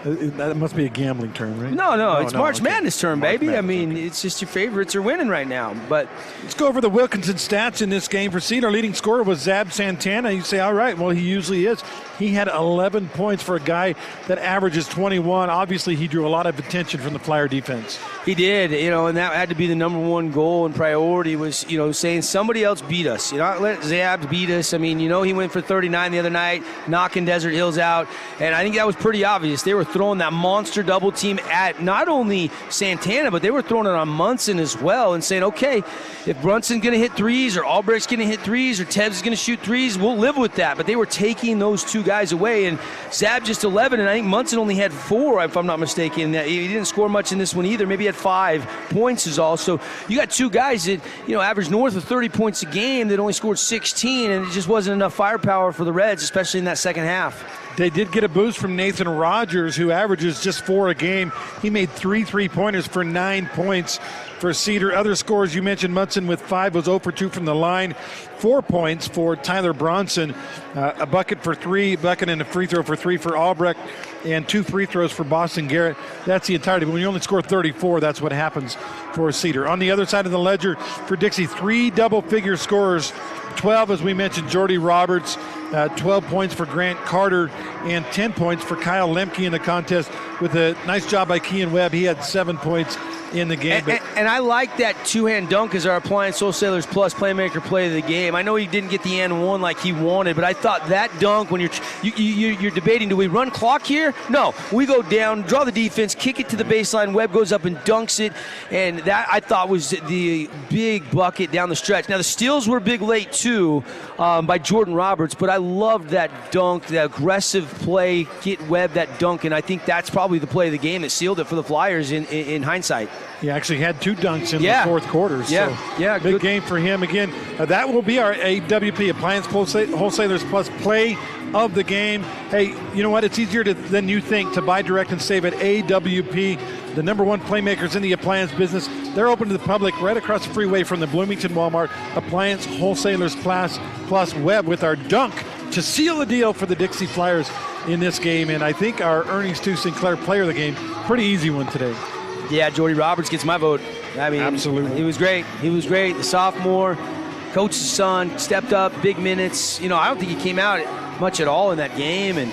That must be a gambling term, right? No, it's March Madness term, baby. It's just your favorites are winning right now. But let's go over the Wilkinson stats in this game for Cedar. Our leading scorer was Zab Santana. You say, all right, well, he usually is. He had 11 points for a guy that averages 21. Obviously, he drew a lot of attention from the Flyer defense. He did, and that had to be the number one goal and priority was, saying somebody else beat us. Not let Zab beat us. He went for 39 the other night, knocking Desert Hills out, and I think that was pretty obvious. They were throwing that monster double team at not only Santana, but they were throwing it on Munson as well and saying, okay, if Brunson's going to hit threes or Albrecht's going to hit threes or Tev's going to shoot threes, we'll live with that. But they were taking those 2 guys away, and Zab just 11, and I think Munson only had 4, if I'm not mistaken. He didn't score much in this one either. Maybe he had 5 points is all. So you got 2 guys that, averaged north of 30 points a game that only scored 16, and it just wasn't enough firepower for the Reds, especially in that second half. They did get a boost from Nathan Rogers, who averages just 4 a game. He made 3 3-pointers for 9 points for Cedar. Other scores, you mentioned Munson with 5, was 0 for 2 from the line. 4 points for Tyler Bronson, a bucket for 3, bucket and a free throw for 3 for Albrecht, and 2 free throws for Boston Garrett. That's the entirety. But when you only score 34, that's what happens for Cedar. On the other side of the ledger for Dixie, 3 double-figure scorers. 12, as we mentioned, Jordy Roberts, 12 points for Grant Carter, and 10 points for Kyle Lemke in the contest with a nice job by Kean Webb. He had 7 points in the game. And I like that 2-hand dunk as our Appliance Wholesalers Plus Playmaker play of the game. I know he didn't get the and one like he wanted, but I thought that dunk, when you're debating, do we run clock here? No, we go down, draw the defense, kick it to the baseline, Webb goes up and dunks it, and that I thought was the big bucket down the stretch. Now the steals were big late too by Jordan Roberts, but I loved that dunk, the aggressive play, get Webb that dunk, and I think that's probably the play of the game that sealed it for the Flyers in hindsight. He actually had 2 dunks in the fourth quarter. So big game for him. Again, that will be our AWP, Appliance Wholesalers Plus play of the game. Hey, you know what? It's easier than you think to buy direct and save at AWP, the number 1 playmakers in the appliance business. They're open to the public right across the freeway from the Bloomington Walmart. Appliance Wholesalers Plus Webb with our dunk to seal the deal for the Dixie Flyers in this game. And I think our Ernie Stu Sinclair player of the game, pretty easy one today. Yeah, Jordy Roberts gets my vote. Absolutely. He was great. The sophomore, coach's son, stepped up, big minutes. I don't think he came out much at all in that game, and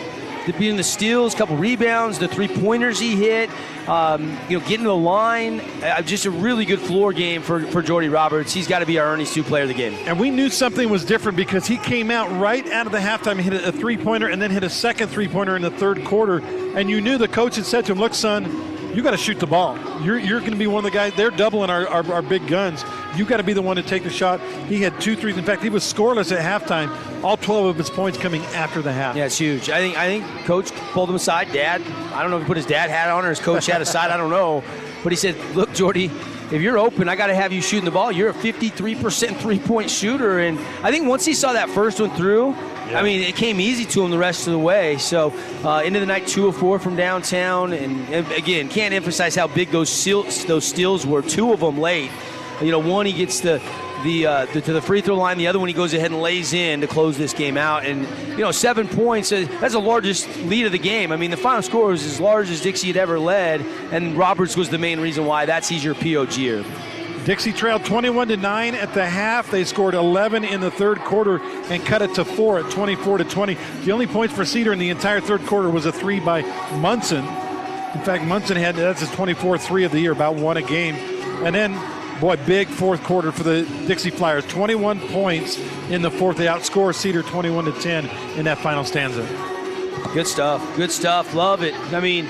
being the steals, couple rebounds, the 3-pointers he hit, getting to the line, just a really good floor game for Jordy Roberts. He's got to be our Ernie's 2 player of the game. And we knew something was different because he came out right out of the halftime, hit a 3-pointer, and then hit a second 3-pointer in the third quarter. And you knew the coach had said to him, look, son, you got to shoot the ball. You're going to be one of the guys. They're doubling our big guns. You got to be the one to take the shot. He had 2 threes. In fact, he was scoreless at halftime. All 12 of his points coming after the half. Yeah, it's huge. I think Coach pulled him aside. Dad, I don't know if he put his dad hat on or his coach hat aside. I don't know. But he said, look, Jordy, if you're open, I got to have you shooting the ball. You're a 53% three-point shooter. And I think once he saw that first one through, I mean, it came easy to him the rest of the way. So, into the night, 2 of 4 from downtown. And again, can't emphasize how big those steals were. 2 of them late. One he gets to the free throw line. The other one he goes ahead and lays in to close this game out. And, 7 points, that's the largest lead of the game. I mean, the final score was as large as Dixie had ever led. And Roberts was the main reason why. He's your POG'er. Dixie trailed 21-9 at the half. They scored 11 in the third quarter and cut it to 4 at 24-20. The only points for Cedar in the entire third quarter was a 3 by Munson. In fact, Munson that's his 24th 3 of the year, about 1 a game. And then, big fourth quarter for the Dixie Flyers. 21 points in the fourth. They outscored Cedar 21-10 in that final stanza. Good stuff. Love it. I mean,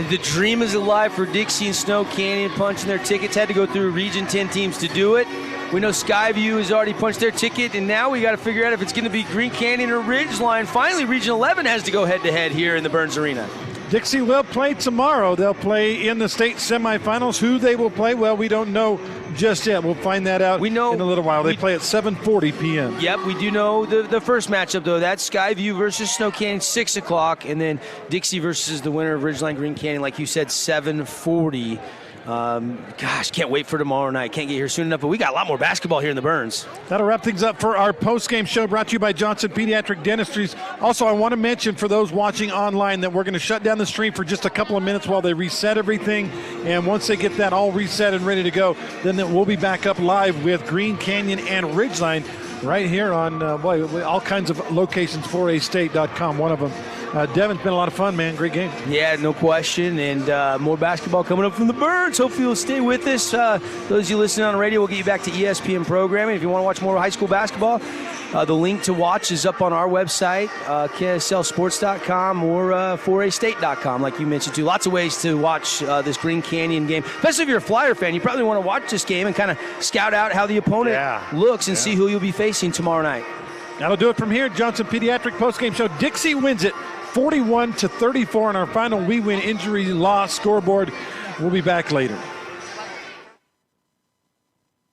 the dream is alive for Dixie and Snow Canyon punching their tickets. Had to go through Region 10 teams to do it. We know Skyview has already punched their ticket, and now we got to figure out if it's going to be Green Canyon or Ridgeline. Finally, Region 11 has to go head-to-head here in the Burns Arena. Dixie will play tomorrow. They'll play in the state semifinals. Who they will play, well, we don't know just yet. We'll find that out in a little while. They play at 7:40 p.m. Yep, we do know the first matchup, though. That's Skyview versus Snow Canyon, 6 o'clock, and then Dixie versus the winner of Ridgeline Green Canyon, like you said, 7:40. Can't wait for tomorrow night. Can't get here soon enough, but we got a lot more basketball here in the Burns. That'll wrap things up for our post-game show brought to you by Johnson Pediatric Dentistries. Also, I want to mention for those watching online that we're going to shut down the stream for just a couple of minutes while they reset everything. And once they get that all reset and ready to go, then we'll be back up live with Green Canyon and Ridgeline right here on all kinds of locations, 4astate.com, one of them. Devin, it's been a lot of fun, man. Great game. Yeah, no question. And more basketball coming up from the Birds. Hopefully you'll stay with us. Those of you listening on the radio, we'll get you back to ESPN programming. If you want to watch more high school basketball, the link to watch is up on our website, KSLSports.com or 4astate.com, like you mentioned, too. Lots of ways to watch this Green Canyon game. Especially if you're a Flyer fan, you probably want to watch this game and kind of scout out how the opponent looks and see who you'll be facing tomorrow night. That'll do it from here. Johnson Pediatric postgame show. Dixie wins it 41-34 on our final We Win Injury Loss scoreboard. We'll be back later.